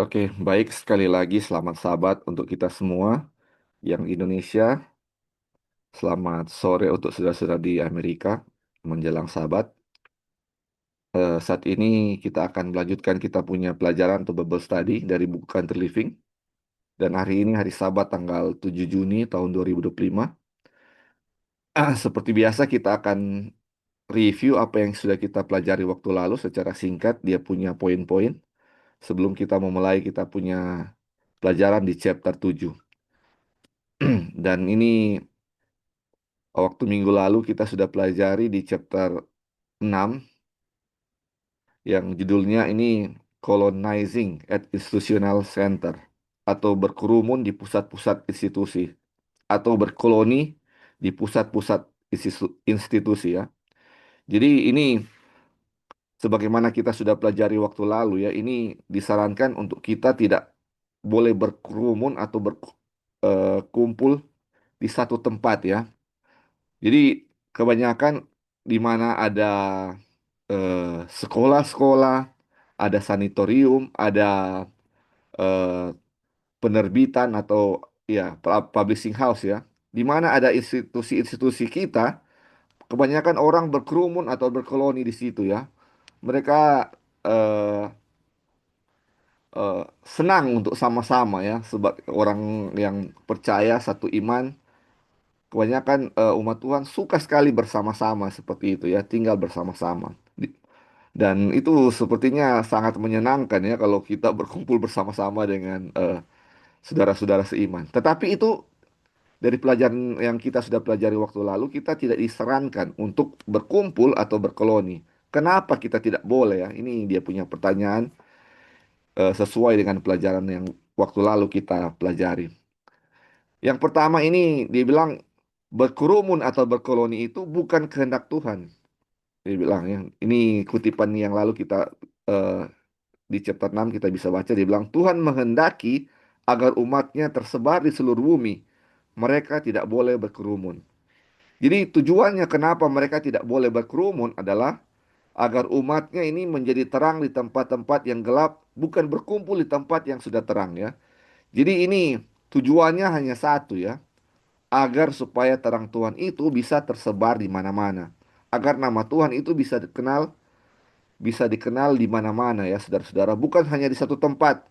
Oke, baik sekali lagi selamat sahabat untuk kita semua yang Indonesia. Selamat sore untuk saudara-saudara di Amerika menjelang sabat. Saat ini kita akan melanjutkan kita punya pelajaran atau Bible study dari buku Country Living. Dan hari ini hari Sabat tanggal 7 Juni tahun 2025. Seperti biasa kita akan review apa yang sudah kita pelajari waktu lalu secara singkat. Dia punya poin-poin. Sebelum kita memulai kita punya pelajaran di chapter 7. Dan ini waktu minggu lalu kita sudah pelajari di chapter 6 yang judulnya ini Colonizing at Institutional Center atau berkerumun di pusat-pusat institusi atau berkoloni di pusat-pusat institusi ya. Jadi ini sebagaimana kita sudah pelajari waktu lalu ya, ini disarankan untuk kita tidak boleh berkerumun atau berkumpul di satu tempat ya. Jadi kebanyakan di mana ada sekolah-sekolah, ada sanitorium, ada eh, penerbitan atau ya publishing house ya, di mana ada institusi-institusi kita, kebanyakan orang berkerumun atau berkoloni di situ ya. Mereka eh, senang untuk sama-sama ya, sebab orang yang percaya satu iman. Kebanyakan umat Tuhan suka sekali bersama-sama seperti itu ya, tinggal bersama-sama. Dan itu sepertinya sangat menyenangkan ya kalau kita berkumpul bersama-sama dengan saudara-saudara seiman. Tetapi itu dari pelajaran yang kita sudah pelajari waktu lalu, kita tidak disarankan untuk berkumpul atau berkoloni. Kenapa kita tidak boleh ya? Ini dia punya pertanyaan sesuai dengan pelajaran yang waktu lalu kita pelajari. Yang pertama ini dia bilang berkerumun atau berkoloni itu bukan kehendak Tuhan. Dia bilang ya, ini kutipan yang lalu kita eh, di chapter 6 kita bisa baca, dia bilang Tuhan menghendaki agar umatnya tersebar di seluruh bumi. Mereka tidak boleh berkerumun. Jadi tujuannya kenapa mereka tidak boleh berkerumun adalah agar umatnya ini menjadi terang di tempat-tempat yang gelap, bukan berkumpul di tempat yang sudah terang ya. Jadi ini tujuannya hanya satu ya, agar supaya terang Tuhan itu bisa tersebar di mana-mana. Agar nama Tuhan itu bisa dikenal di mana-mana ya, saudara-saudara, bukan hanya di satu tempat.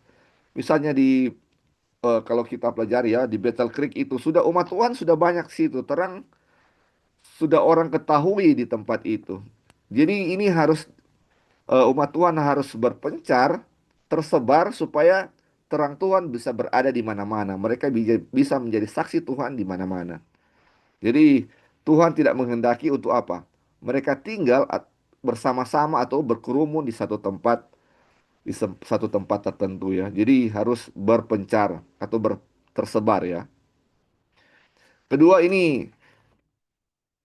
Misalnya kalau kita pelajari ya di Battle Creek itu sudah umat Tuhan sudah banyak situ, terang sudah orang ketahui di tempat itu. Jadi ini harus umat Tuhan harus berpencar, tersebar supaya terang Tuhan bisa berada di mana-mana. Mereka bisa menjadi saksi Tuhan di mana-mana. Jadi Tuhan tidak menghendaki untuk apa? Mereka tinggal bersama-sama atau berkerumun di satu tempat, di satu tempat tertentu ya. Jadi harus berpencar atau tersebar ya. Kedua ini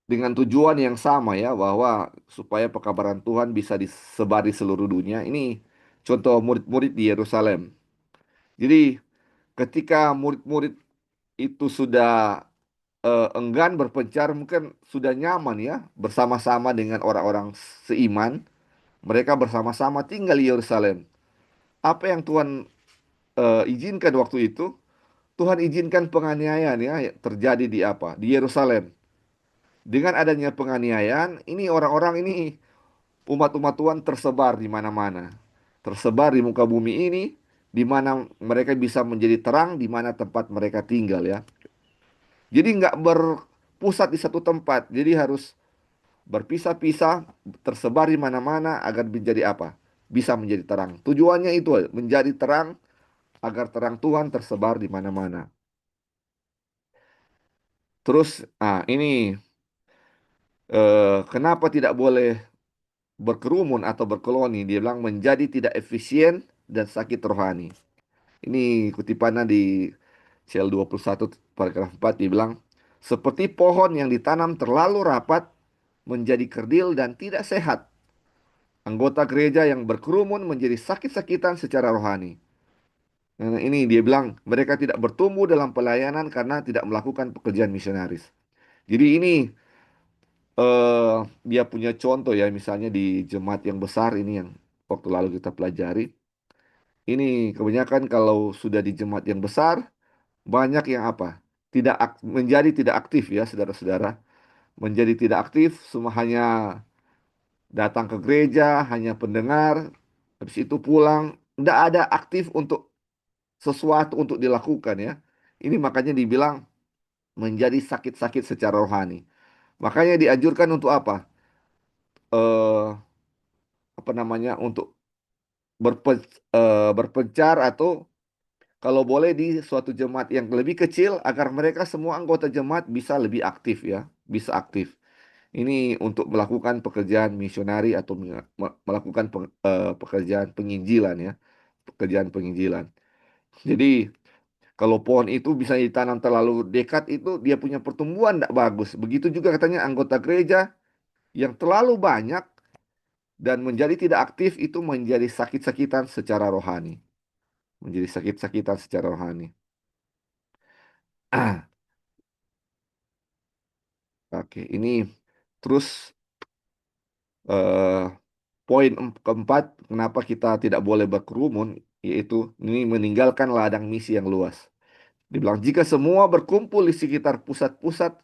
dengan tujuan yang sama ya, bahwa supaya pekabaran Tuhan bisa disebar di seluruh dunia. Ini contoh murid-murid di Yerusalem. Jadi ketika murid-murid itu sudah enggan berpencar, mungkin sudah nyaman ya bersama-sama dengan orang-orang seiman. Mereka bersama-sama tinggal di Yerusalem. Apa yang Tuhan izinkan waktu itu? Tuhan izinkan penganiayaan ya terjadi di apa? Di Yerusalem. Dengan adanya penganiayaan, ini orang-orang ini umat-umat Tuhan tersebar di mana-mana. Tersebar di muka bumi ini, di mana mereka bisa menjadi terang, di mana tempat mereka tinggal ya. Jadi nggak berpusat di satu tempat. Jadi harus berpisah-pisah, tersebar di mana-mana agar menjadi apa? Bisa menjadi terang. Tujuannya itu menjadi terang agar terang Tuhan tersebar di mana-mana. Terus, ini kenapa tidak boleh berkerumun atau berkoloni? Dia bilang menjadi tidak efisien dan sakit rohani. Ini kutipannya di Cel 21 paragraf 4 dia bilang seperti pohon yang ditanam terlalu rapat menjadi kerdil dan tidak sehat. Anggota gereja yang berkerumun menjadi sakit-sakitan secara rohani. Nah, ini dia bilang mereka tidak bertumbuh dalam pelayanan karena tidak melakukan pekerjaan misionaris. Jadi ini dia punya contoh ya, misalnya di jemaat yang besar ini yang waktu lalu kita pelajari. Ini kebanyakan kalau sudah di jemaat yang besar, banyak yang apa? Menjadi tidak aktif ya, saudara-saudara. Menjadi tidak aktif, semua hanya datang ke gereja, hanya pendengar, habis itu pulang, tidak ada aktif untuk sesuatu untuk dilakukan ya. Ini makanya dibilang menjadi sakit-sakit secara rohani. Makanya dianjurkan untuk apa? Eh, apa namanya? Untuk berpencar atau kalau boleh di suatu jemaat yang lebih kecil agar mereka semua anggota jemaat bisa lebih aktif ya, bisa aktif. Ini untuk melakukan pekerjaan misionari atau melakukan pekerjaan penginjilan ya, pekerjaan penginjilan. Jadi kalau pohon itu bisa ditanam terlalu dekat itu dia punya pertumbuhan tidak bagus. Begitu juga katanya anggota gereja yang terlalu banyak dan menjadi tidak aktif itu menjadi sakit-sakitan secara rohani. Menjadi sakit-sakitan secara rohani. Oke, ini terus eh, poin keempat, kenapa kita tidak boleh berkerumun, yaitu ini meninggalkan ladang misi yang luas. Dibilang jika semua berkumpul di sekitar pusat-pusat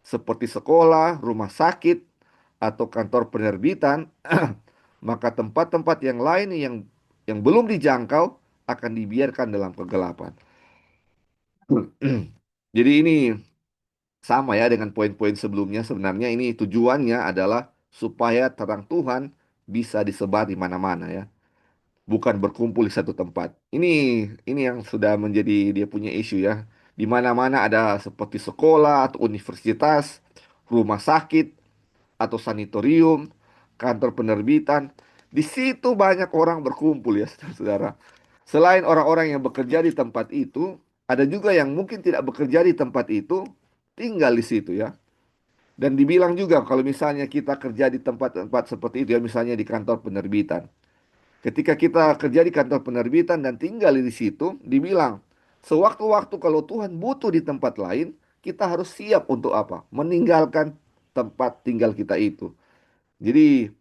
seperti sekolah, rumah sakit, atau kantor penerbitan, maka tempat-tempat yang lain yang belum dijangkau akan dibiarkan dalam kegelapan. Jadi ini sama ya dengan poin-poin sebelumnya. Sebenarnya ini tujuannya adalah supaya terang Tuhan bisa disebar di mana-mana ya, bukan berkumpul di satu tempat. Ini yang sudah menjadi dia punya isu ya. Di mana-mana ada seperti sekolah atau universitas, rumah sakit atau sanatorium, kantor penerbitan. Di situ banyak orang berkumpul ya, saudara. Selain orang-orang yang bekerja di tempat itu, ada juga yang mungkin tidak bekerja di tempat itu, tinggal di situ ya. Dan dibilang juga kalau misalnya kita kerja di tempat-tempat seperti itu ya, misalnya di kantor penerbitan. Ketika kita kerja di kantor penerbitan dan tinggal di situ, dibilang, sewaktu-waktu kalau Tuhan butuh di tempat lain, kita harus siap untuk apa? Meninggalkan tempat tinggal kita itu. Jadi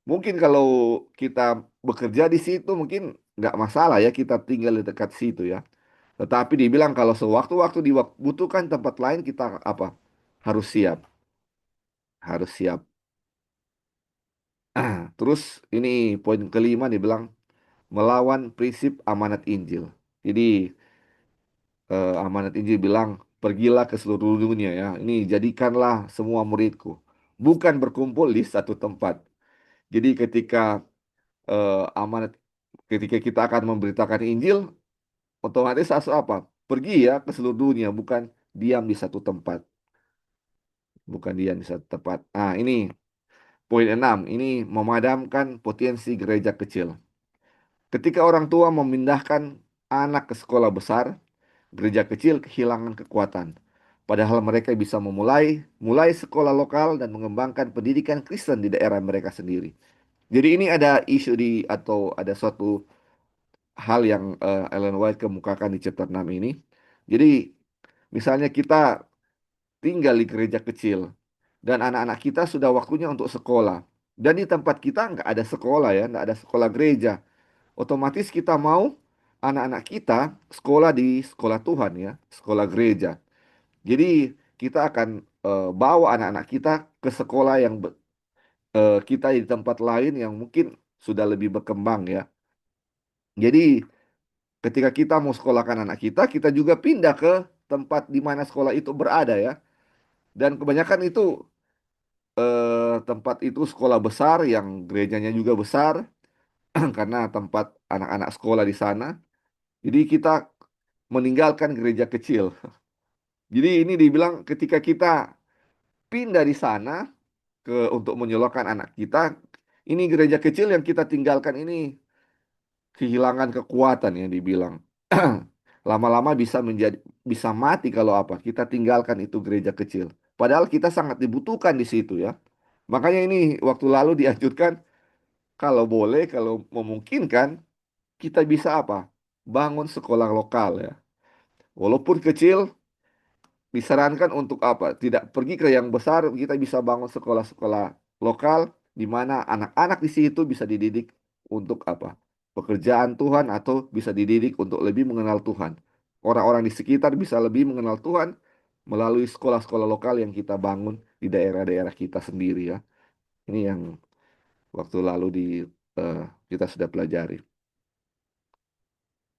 mungkin kalau kita bekerja di situ mungkin nggak masalah ya kita tinggal di dekat situ ya. Tetapi dibilang kalau sewaktu-waktu dibutuhkan tempat lain kita apa? Harus siap, harus siap. Terus ini poin kelima dibilang melawan prinsip amanat Injil. Jadi amanat Injil bilang pergilah ke seluruh dunia ya. Ini jadikanlah semua muridku. Bukan berkumpul di satu tempat. Jadi amanat ketika kita akan memberitakan Injil, otomatis harus apa? Pergi ya ke seluruh dunia, bukan diam di satu tempat. Bukan diam di satu tempat. Ah, ini poin 6. Ini memadamkan potensi gereja kecil. Ketika orang tua memindahkan anak ke sekolah besar, gereja kecil kehilangan kekuatan. Padahal mereka bisa mulai sekolah lokal dan mengembangkan pendidikan Kristen di daerah mereka sendiri. Jadi ini ada isu atau ada suatu hal yang Ellen White kemukakan di chapter 6 ini. Jadi misalnya kita tinggal di gereja kecil dan anak-anak kita sudah waktunya untuk sekolah. Dan di tempat kita nggak ada sekolah ya, nggak ada sekolah gereja. Otomatis kita mau anak-anak kita sekolah di sekolah Tuhan ya, sekolah gereja. Jadi kita akan bawa anak-anak kita ke sekolah yang kita di tempat lain yang mungkin sudah lebih berkembang ya. Jadi ketika kita mau sekolahkan anak kita, kita juga pindah ke tempat di mana sekolah itu berada ya. Dan kebanyakan itu tempat itu sekolah besar yang gerejanya juga besar karena tempat anak-anak sekolah di sana. Jadi kita meninggalkan gereja kecil. Jadi ini dibilang ketika kita pindah di sana untuk menyelokkan anak kita, ini gereja kecil yang kita tinggalkan ini kehilangan kekuatan yang dibilang. Lama-lama bisa mati kalau apa? Kita tinggalkan itu gereja kecil. Padahal kita sangat dibutuhkan di situ ya. Makanya ini waktu lalu dianjurkan kalau boleh, kalau memungkinkan kita bisa apa? Bangun sekolah lokal ya. Walaupun kecil, disarankan untuk apa? Tidak pergi ke yang besar, kita bisa bangun sekolah-sekolah lokal di mana anak-anak di situ bisa dididik untuk apa? pekerjaan Tuhan, atau bisa dididik untuk lebih mengenal Tuhan. Orang-orang di sekitar bisa lebih mengenal Tuhan melalui sekolah-sekolah lokal yang kita bangun di daerah-daerah kita sendiri ya. Ini yang waktu lalu eh, kita sudah pelajari.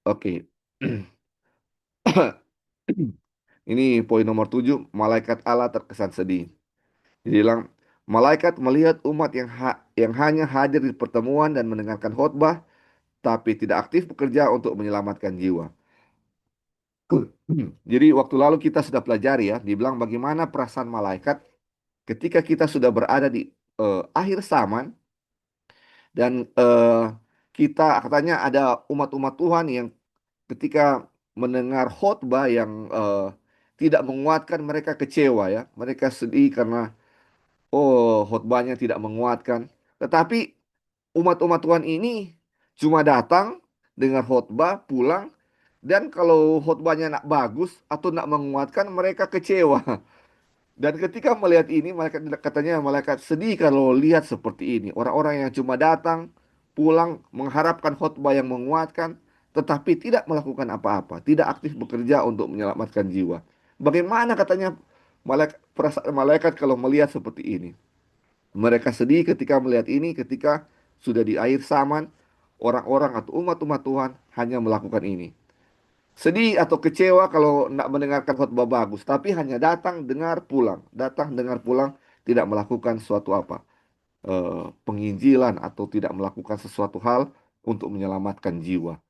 Oke. Ini poin nomor 7, malaikat Allah terkesan sedih. Jadi bilang, malaikat melihat umat yang hanya hadir di pertemuan dan mendengarkan khotbah, tapi tidak aktif bekerja untuk menyelamatkan jiwa. Jadi waktu lalu kita sudah pelajari ya, dibilang bagaimana perasaan malaikat ketika kita sudah berada di akhir zaman dan kita katanya ada umat-umat Tuhan yang ketika mendengar khotbah yang tidak menguatkan, mereka kecewa ya, mereka sedih karena oh khotbahnya tidak menguatkan. Tetapi umat-umat Tuhan ini cuma datang dengar khotbah, pulang, dan kalau khotbahnya nak bagus atau nak menguatkan, mereka kecewa. Dan ketika melihat ini, malaikat katanya malaikat sedih kalau lihat seperti ini. Orang-orang yang cuma datang, pulang, mengharapkan khotbah yang menguatkan, tetapi tidak melakukan apa-apa, tidak aktif bekerja untuk menyelamatkan jiwa. Bagaimana katanya perasaan malaikat kalau melihat seperti ini? Mereka sedih ketika melihat ini, ketika sudah di akhir zaman, orang-orang atau umat-umat Tuhan hanya melakukan ini. Sedih atau kecewa kalau tidak mendengarkan khotbah bagus, tapi hanya datang dengar pulang, tidak melakukan suatu apa, penginjilan atau tidak melakukan sesuatu hal untuk menyelamatkan jiwa.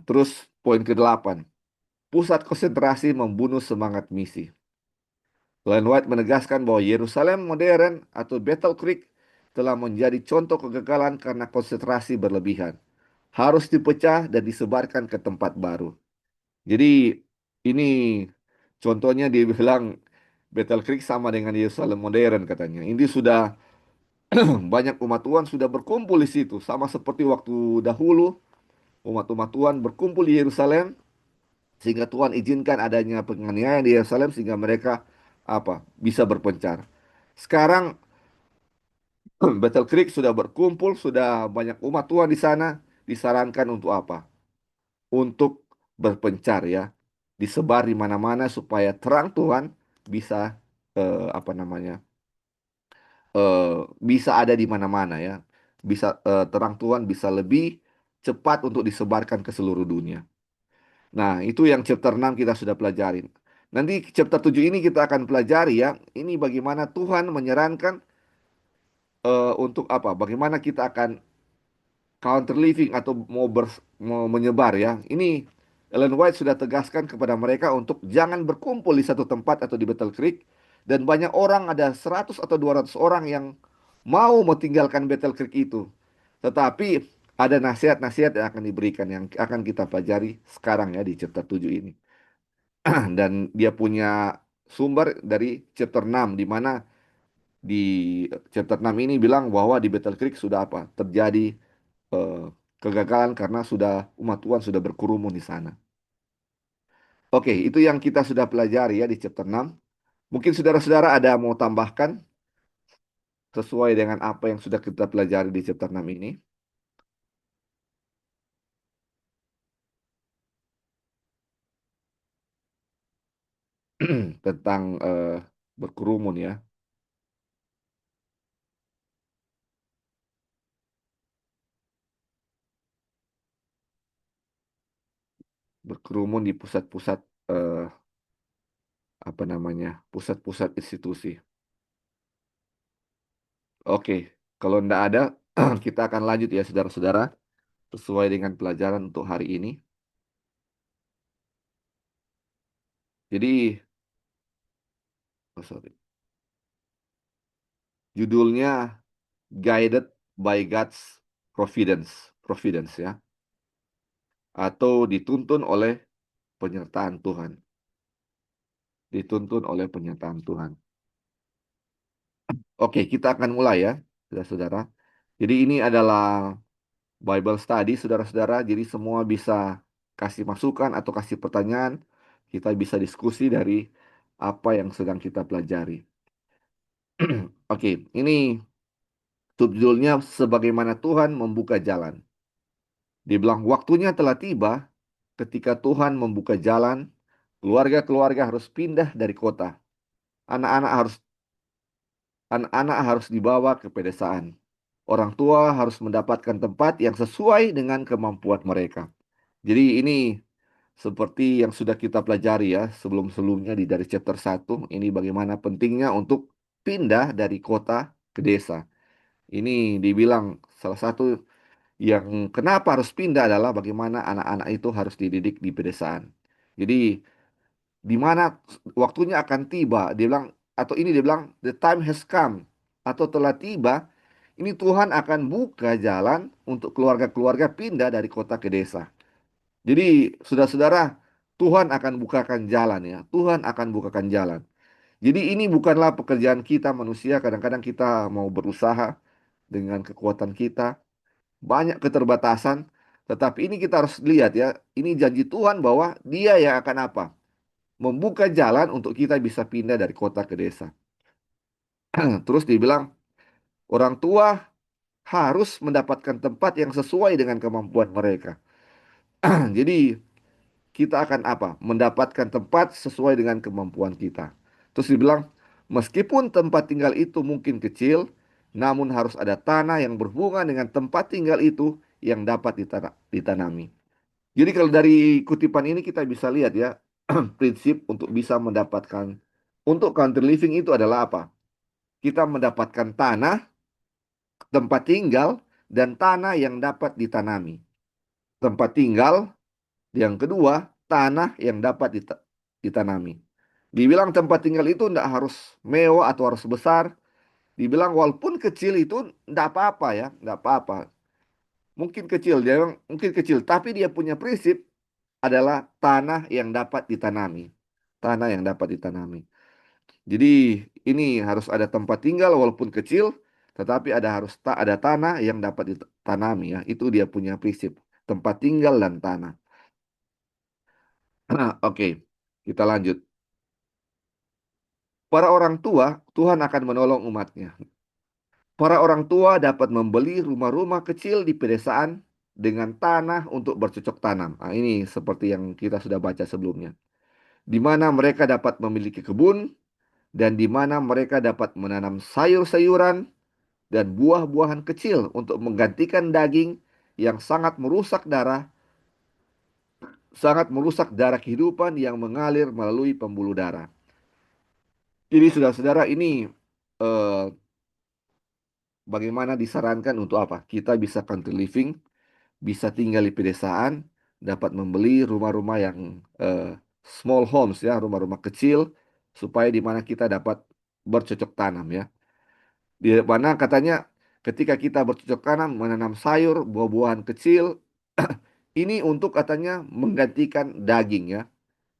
Terus poin ke-8, pusat konsentrasi membunuh semangat misi. Ellen White menegaskan bahwa Yerusalem modern atau Battle Creek telah menjadi contoh kegagalan karena konsentrasi berlebihan. Harus dipecah dan disebarkan ke tempat baru. Jadi ini contohnya dia bilang Battle Creek sama dengan Yerusalem modern katanya. Ini sudah banyak umat Tuhan sudah berkumpul di situ. Sama seperti waktu dahulu umat-umat Tuhan berkumpul di Yerusalem sehingga Tuhan izinkan adanya penganiayaan di Yerusalem sehingga mereka apa bisa berpencar. Sekarang Battle Creek sudah berkumpul, sudah banyak umat Tuhan di sana, disarankan untuk apa? Untuk berpencar ya, disebar di mana-mana supaya terang Tuhan bisa apa namanya? eh, bisa ada di mana-mana ya. Bisa terang Tuhan bisa lebih cepat untuk disebarkan ke seluruh dunia. Nah, itu yang chapter 6 kita sudah pelajarin. Nanti chapter 7 ini kita akan pelajari ya. Ini bagaimana Tuhan menyarankan untuk apa? Bagaimana kita akan counter living atau mau menyebar ya. Ini Ellen White sudah tegaskan kepada mereka untuk jangan berkumpul di satu tempat atau di Battle Creek, dan banyak orang, ada 100 atau 200 orang yang mau meninggalkan Battle Creek itu. Tetapi ada nasihat-nasihat yang akan diberikan yang akan kita pelajari sekarang ya di chapter 7 ini. Dan dia punya sumber dari chapter 6 di mana di chapter 6 ini bilang bahwa di Battle Creek sudah apa? Terjadi eh, kegagalan karena sudah umat Tuhan sudah berkerumun di sana. Oke, itu yang kita sudah pelajari ya di chapter 6. Mungkin saudara-saudara ada mau tambahkan sesuai dengan apa yang sudah kita pelajari di chapter 6 ini. Tentang berkerumun ya. Berkerumun di pusat-pusat eh, apa namanya? Pusat-pusat institusi. Oke, kalau tidak ada kita akan lanjut ya saudara-saudara sesuai dengan pelajaran untuk hari ini. Jadi, oh, sorry. Judulnya Guided by God's Providence, Providence ya, atau dituntun oleh penyertaan Tuhan, dituntun oleh penyertaan Tuhan. Oke, kita akan mulai ya, saudara-saudara. Jadi ini adalah Bible study, saudara-saudara. Jadi semua bisa kasih masukan atau kasih pertanyaan. Kita bisa diskusi dari apa yang sedang kita pelajari. Oke, ini Subjudulnya sebagaimana Tuhan membuka jalan. Dia bilang waktunya telah tiba ketika Tuhan membuka jalan, keluarga-keluarga harus pindah dari kota. Anak-anak harus anak-anak harus dibawa ke pedesaan. Orang tua harus mendapatkan tempat yang sesuai dengan kemampuan mereka. Jadi ini seperti yang sudah kita pelajari ya sebelum-sebelumnya dari chapter 1, ini bagaimana pentingnya untuk pindah dari kota ke desa. Ini dibilang salah satu yang kenapa harus pindah adalah bagaimana anak-anak itu harus dididik di pedesaan. Jadi di mana waktunya akan tiba, dia bilang atau ini dia bilang the time has come atau telah tiba. Ini Tuhan akan buka jalan untuk keluarga-keluarga pindah dari kota ke desa. Jadi, saudara-saudara, Tuhan akan bukakan jalan ya. Tuhan akan bukakan jalan. Jadi ini bukanlah pekerjaan kita manusia. Kadang-kadang kita mau berusaha dengan kekuatan kita. Banyak keterbatasan. Tetapi ini kita harus lihat ya. Ini janji Tuhan bahwa dia yang akan apa? Membuka jalan untuk kita bisa pindah dari kota ke desa. Terus dibilang, orang tua harus mendapatkan tempat yang sesuai dengan kemampuan mereka. Jadi kita akan apa? Mendapatkan tempat sesuai dengan kemampuan kita. Terus dibilang, meskipun tempat tinggal itu mungkin kecil, namun harus ada tanah yang berhubungan dengan tempat tinggal itu yang dapat ditanami. Jadi kalau dari kutipan ini kita bisa lihat ya, prinsip untuk bisa mendapatkan, untuk country living itu adalah apa? Kita mendapatkan tanah, tempat tinggal, dan tanah yang dapat ditanami. Tempat tinggal, yang kedua, tanah yang dapat ditanami. Dibilang tempat tinggal itu tidak harus mewah atau harus besar. Dibilang walaupun kecil itu tidak apa-apa ya, tidak apa-apa. Mungkin kecil, dia bilang mungkin kecil, tapi dia punya prinsip adalah tanah yang dapat ditanami. Tanah yang dapat ditanami. Jadi ini harus ada tempat tinggal walaupun kecil, tetapi harus tak ada tanah yang dapat ditanami ya. Itu dia punya prinsip, tempat tinggal dan tanah. Oke, kita lanjut. Para orang tua, Tuhan akan menolong umatnya. Para orang tua dapat membeli rumah-rumah kecil di pedesaan dengan tanah untuk bercocok tanam. Nah, ini seperti yang kita sudah baca sebelumnya. Di mana mereka dapat memiliki kebun dan di mana mereka dapat menanam sayur-sayuran dan buah-buahan kecil untuk menggantikan daging yang sangat merusak darah kehidupan yang mengalir melalui pembuluh darah. Jadi saudara-saudara ini eh, bagaimana disarankan untuk apa? Kita bisa country living, bisa tinggal di pedesaan, dapat membeli rumah-rumah yang small homes ya, rumah-rumah kecil, supaya di mana kita dapat bercocok tanam ya. Di mana katanya ketika kita bercocok tanam, menanam sayur, buah-buahan kecil, ini untuk katanya menggantikan daging ya,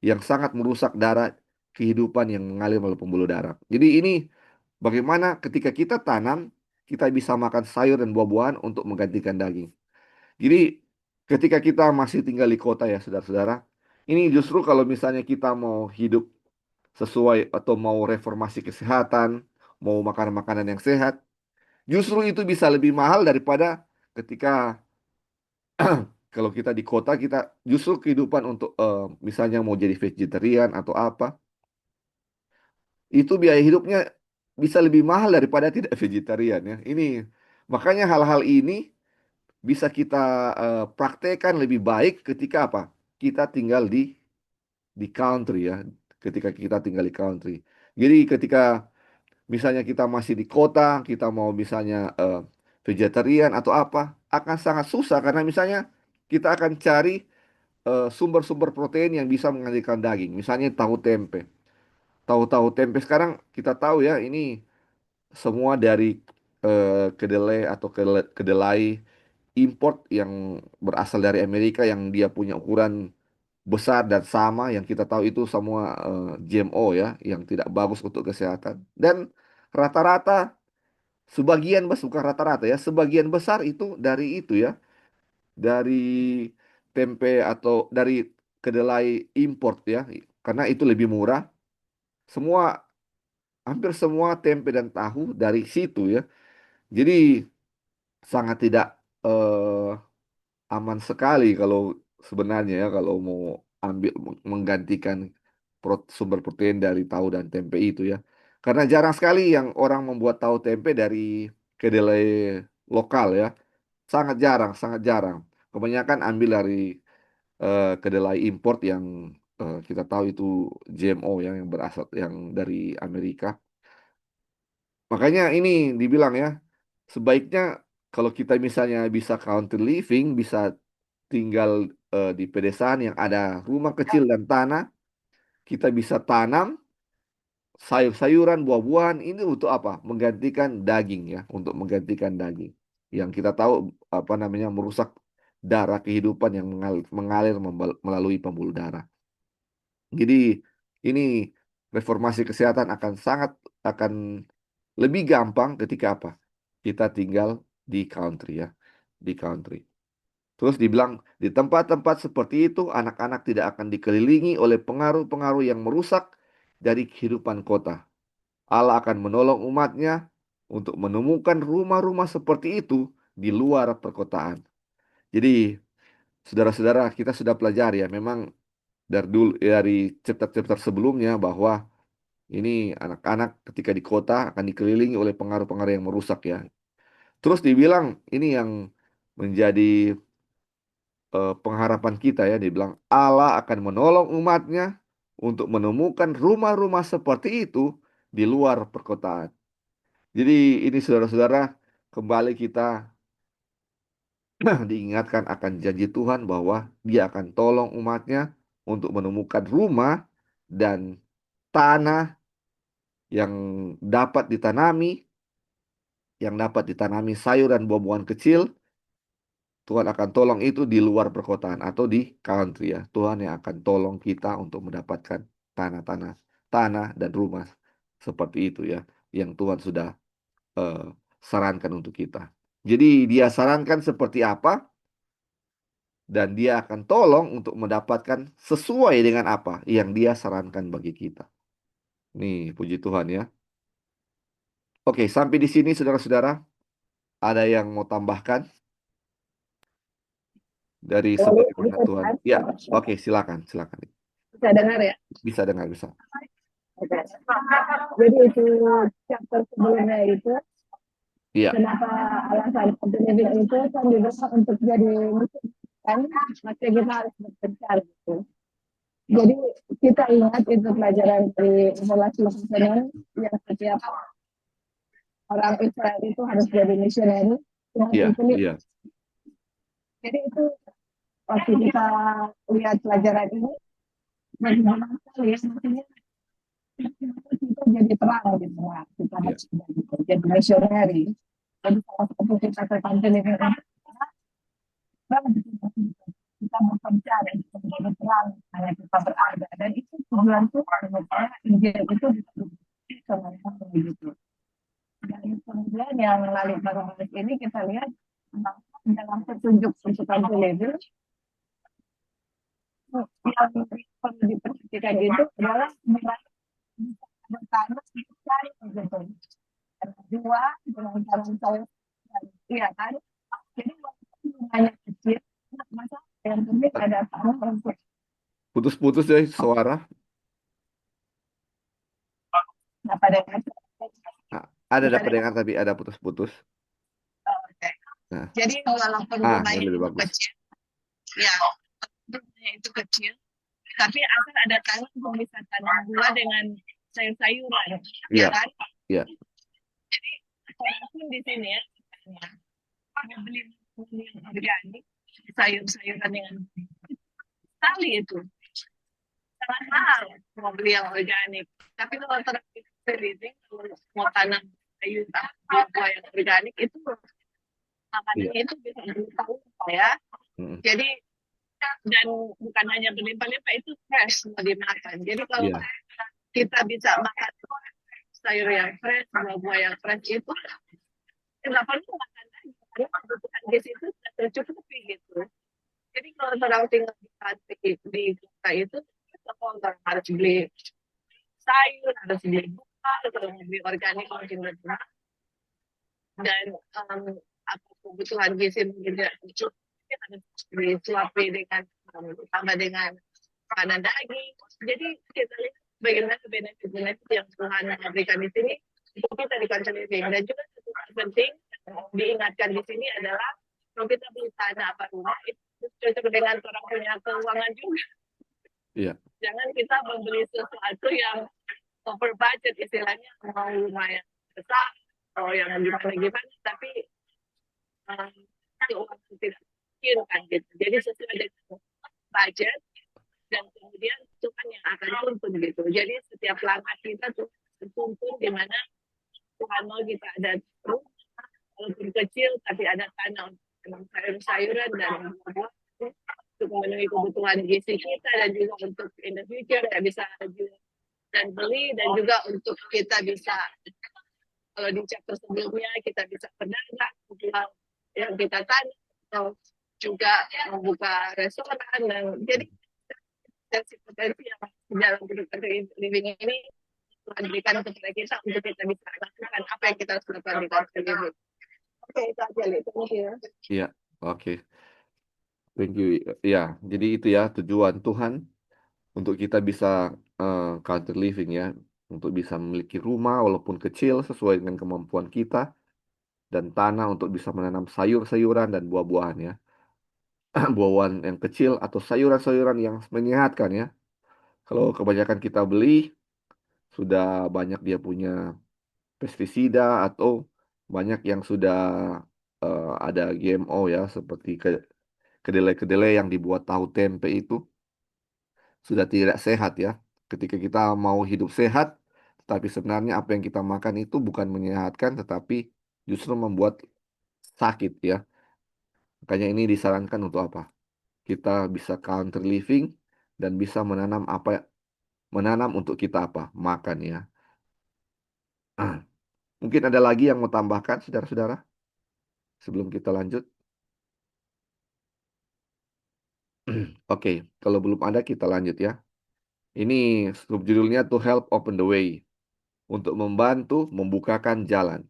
yang sangat merusak darah kehidupan yang mengalir melalui pembuluh darah. Jadi ini bagaimana ketika kita tanam, kita bisa makan sayur dan buah-buahan untuk menggantikan daging. Jadi ketika kita masih tinggal di kota ya saudara-saudara, ini justru kalau misalnya kita mau hidup sesuai atau mau reformasi kesehatan, mau makan makanan yang sehat, justru itu bisa lebih mahal daripada ketika kalau kita di kota kita justru kehidupan untuk misalnya mau jadi vegetarian atau apa, itu biaya hidupnya bisa lebih mahal daripada tidak vegetarian ya. Ini makanya hal-hal ini bisa kita praktekkan lebih baik ketika apa? Kita tinggal di country ya. Ketika kita tinggal di country. Jadi ketika misalnya kita masih di kota, kita mau misalnya vegetarian atau apa, akan sangat susah karena misalnya kita akan cari sumber-sumber protein yang bisa menggantikan daging. Misalnya tahu tempe. Tahu-tahu tempe sekarang kita tahu ya ini semua dari kedelai atau kedelai import yang berasal dari Amerika yang dia punya ukuran besar dan sama yang kita tahu itu semua GMO ya yang tidak bagus untuk kesehatan dan rata-rata sebagian besar bukan rata-rata ya sebagian besar itu dari itu ya dari tempe atau dari kedelai import ya karena itu lebih murah semua hampir semua tempe dan tahu dari situ ya Jadi sangat tidak eh, aman sekali kalau sebenarnya ya kalau mau ambil menggantikan sumber protein dari tahu dan tempe itu ya. Karena jarang sekali yang orang membuat tahu tempe dari kedelai lokal ya. Sangat jarang, sangat jarang. Kebanyakan ambil dari kedelai import yang kita tahu itu GMO yang berasal yang dari Amerika. Makanya ini dibilang ya, sebaiknya kalau kita misalnya bisa country living, bisa tinggal di pedesaan yang ada rumah kecil dan tanah, kita bisa tanam sayur-sayuran, buah-buahan ini untuk apa? Menggantikan daging ya, untuk menggantikan daging. Yang kita tahu apa namanya merusak darah kehidupan yang mengalir melalui pembuluh darah. Jadi ini reformasi kesehatan akan lebih gampang ketika apa? Kita tinggal di country ya, di country. Terus dibilang di tempat-tempat seperti itu anak-anak tidak akan dikelilingi oleh pengaruh-pengaruh yang merusak dari kehidupan kota. Allah akan menolong umatnya untuk menemukan rumah-rumah seperti itu di luar perkotaan. Jadi, saudara-saudara, kita sudah pelajari ya, memang dari chapter-chapter sebelumnya bahwa ini anak-anak ketika di kota akan dikelilingi oleh pengaruh-pengaruh yang merusak ya. Terus dibilang ini yang menjadi pengharapan kita ya, dibilang Allah akan menolong umatnya untuk menemukan rumah-rumah seperti itu di luar perkotaan. Jadi ini saudara-saudara, kembali kita diingatkan akan janji Tuhan bahwa Dia akan tolong umatnya untuk menemukan rumah dan tanah yang dapat ditanami, sayur dan buah-buahan kecil. Tuhan akan tolong itu di luar perkotaan atau di country ya. Tuhan yang akan tolong kita untuk mendapatkan tanah-tanah, tanah dan rumah seperti itu ya, yang Tuhan sudah eh, sarankan untuk kita. Jadi Dia sarankan seperti apa dan Dia akan tolong untuk mendapatkan sesuai dengan apa yang Dia sarankan bagi kita. Nih, puji Tuhan ya. Oke, sampai di sini saudara-saudara, ada yang mau tambahkan dari Boleh sebagaimana bisa Tuhan? dengar? Ya, oke, silakan, silakan. Bisa dengar ya? Bisa dengar, bisa. Oke. Jadi itu chapter sebelumnya itu Iya, kenapa alasan optimisme itu kan dibuat untuk jadi musuh kan masih kita harus berpencar gitu. Jadi kita ingat itu pelajaran dari relasi profesional yang setiap orang Israel itu harus jadi misioneri dengan iya, Injil. iya, Jadi itu waktu kita lihat pelajaran ini bagaimana sekali ya maksudnya kita jadi terang gitu lah kita iya, harus jadi misioneri jadi salah satu kita terpanjang ini kita bekerja dan kita menjadi terang hanya kita berada dan itu tujuan Tuhan menurut saya Injil itu distribusi semuanya begitu dan kemudian yang melalui baru ini kita lihat dalam petunjuk untuk Injil yang perlu diperhatikan itu adalah bertanah sekali gitu. Dua dengan cara saya iya kan. Jadi waktu bunganya kecil, masa yang penting ada tanah untuk putus-putus ya suara. dapat dengan Nah, ada bisa dapat dengar. dengar tapi ada putus-putus. Oh, oke. Nah, Jadi walaupun ini bunganya lebih itu bagus. kecil, ya bunganya itu kecil, tapi asal ada tanah untuk bisa tanam buah dengan sayur-sayuran, ya Iya, kan? iya, Jadi saya pun di sini ya, mau beli yang organik, sayur-sayuran dengan sekali itu sangat mahal mau beli yang organik. Tapi kalau terus living, kalau mau tanam sayur buah yang organik itu iya. makanannya itu bisa bertahun ya. Mm, Jadi dan bukan hanya berlimpah-limpah itu fresh mau dimakan. Jadi kalau iya, kita bisa makan sayur yang fresh, buah-buah yang fresh itu nggak perlu makan lagi karena kebutuhan gizi itu sudah tercukupi gitu. Jadi kalau orang tinggal di kota itu, orang harus beli sayur, harus beli buah, kalau mau beli organik mungkin lebih mahal. dan apa kebutuhan gizi mungkin tidak cukup, mungkin harus disuapi dengan ditambah dengan makanan daging. Jadi kita lihat bagaimana benefit-benefit yang Tuhan berikan di sini untuk kita di country living. Dan juga satu hal penting yang diingatkan di sini adalah kalau kita beli tanah apa rumah itu cocok dengan orang punya keuangan juga. Iya, Jangan kita membeli sesuatu yang over budget istilahnya, mau rumah yang besar atau yang gimana gimana, tapi um, keuangan tidak mungkin kan gitu. Jadi sesuai dengan budget dan kemudian Tuhan yang akan tuntun gitu. Jadi setiap langkah kita tuh tuntun di mana Tuhan mau kita ada rumah walaupun kecil tapi ada tanah untuk sayur-sayuran dan buah untuk memenuhi kebutuhan gizi kita dan juga untuk in the future ya bisa jual dan beli dan juga untuk kita bisa kalau di chapter sebelumnya kita bisa berdagang jual yang kita tanam atau juga membuka restoran dan jadi potensi-potensi yang di dalam hidup living ini Tuhan berikan kepada kita untuk kita bisa lakukan apa yang kita harus lakukan di dalam living. Oke, itu aja, Li. Thank you. iya, oke. Thank you. Ya, jadi itu ya tujuan Tuhan untuk kita bisa country living ya, untuk bisa memiliki rumah walaupun kecil sesuai dengan kemampuan kita dan tanah untuk bisa menanam sayur-sayuran dan buah-buahan ya. Buah-buahan yang kecil atau sayuran-sayuran yang menyehatkan ya. Kalau kebanyakan kita beli sudah banyak dia punya pestisida atau banyak yang sudah ada GMO ya seperti kedelai-kedelai yang dibuat tahu tempe itu sudah tidak sehat ya. Ketika kita mau hidup sehat, tapi sebenarnya apa yang kita makan itu bukan menyehatkan, tetapi justru membuat sakit ya. Makanya ini disarankan untuk apa? Kita bisa country living dan bisa menanam menanam untuk kita apa? Makan ya. Mungkin ada lagi yang mau tambahkan, saudara-saudara, sebelum kita lanjut. Oke, kalau belum ada kita lanjut ya. Ini subjudulnya To Help Open the Way, untuk membantu membukakan jalan.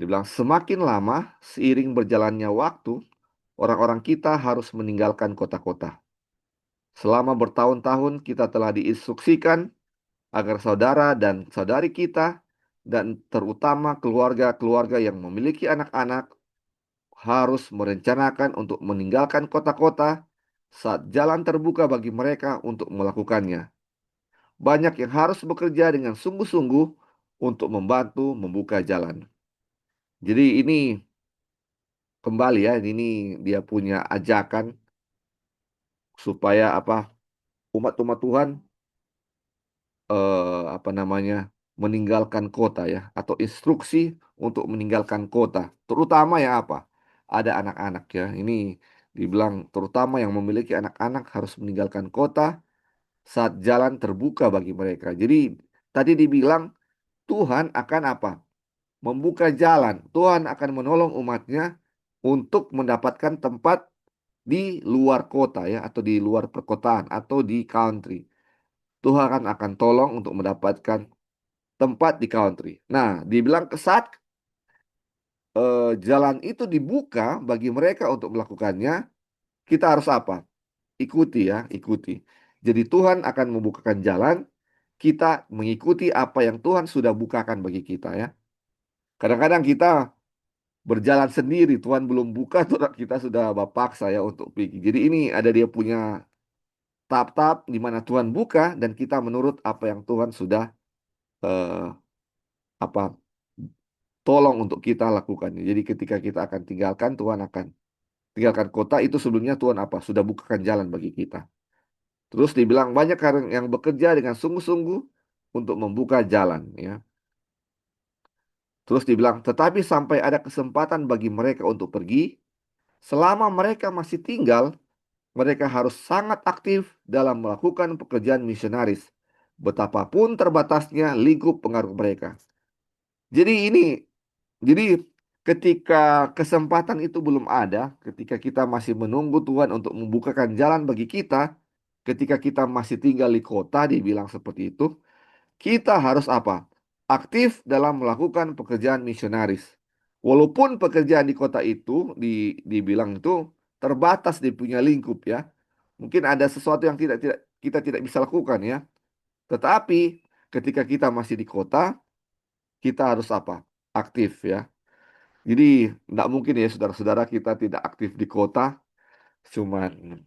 Dibilang semakin lama seiring berjalannya waktu, orang-orang kita harus meninggalkan kota-kota. Selama bertahun-tahun kita telah diinstruksikan agar saudara dan saudari kita dan terutama keluarga-keluarga yang memiliki anak-anak harus merencanakan untuk meninggalkan kota-kota saat jalan terbuka bagi mereka untuk melakukannya. Banyak yang harus bekerja dengan sungguh-sungguh untuk membantu membuka jalan. Jadi ini kembali ya, ini dia punya ajakan supaya apa umat-umat Tuhan apa namanya meninggalkan kota ya atau instruksi untuk meninggalkan kota. Terutama ya apa? Ada anak-anak ya. Ini dibilang terutama yang memiliki anak-anak harus meninggalkan kota saat jalan terbuka bagi mereka. Jadi tadi dibilang Tuhan akan apa? Membuka jalan. Tuhan akan menolong umatnya untuk mendapatkan tempat di luar kota ya atau di luar perkotaan atau di country. Tuhan akan tolong untuk mendapatkan tempat di country. Nah, dibilang ke saat jalan itu dibuka bagi mereka untuk melakukannya, kita harus apa? Ikuti ya, ikuti. Jadi Tuhan akan membukakan jalan, kita mengikuti apa yang Tuhan sudah bukakan bagi kita ya. Kadang-kadang kita berjalan sendiri, Tuhan belum buka, tuh kita sudah paksa ya untuk pergi. Jadi ini ada dia punya tahap-tahap di mana Tuhan buka dan kita menurut apa yang Tuhan sudah eh, apa tolong untuk kita lakukan. Jadi ketika kita akan tinggalkan, Tuhan akan tinggalkan kota itu sebelumnya Tuhan apa? Sudah bukakan jalan bagi kita. Terus dibilang banyak orang yang bekerja dengan sungguh-sungguh untuk membuka jalan ya. Terus dibilang tetapi sampai ada kesempatan bagi mereka untuk pergi, selama mereka masih tinggal, mereka harus sangat aktif dalam melakukan pekerjaan misionaris. Betapapun terbatasnya lingkup pengaruh mereka. Jadi ini Jadi ketika kesempatan itu belum ada, ketika kita masih menunggu Tuhan untuk membukakan jalan bagi kita, ketika kita masih tinggal di kota, dibilang seperti itu, kita harus apa? aktif dalam melakukan pekerjaan misionaris. Walaupun pekerjaan di kota itu dibilang itu terbatas di punya lingkup ya. Mungkin ada sesuatu yang tidak kita tidak bisa lakukan ya. Tetapi ketika kita masih di kota, kita harus apa? Aktif ya. Jadi tidak mungkin ya saudara-saudara kita tidak aktif di kota, cuman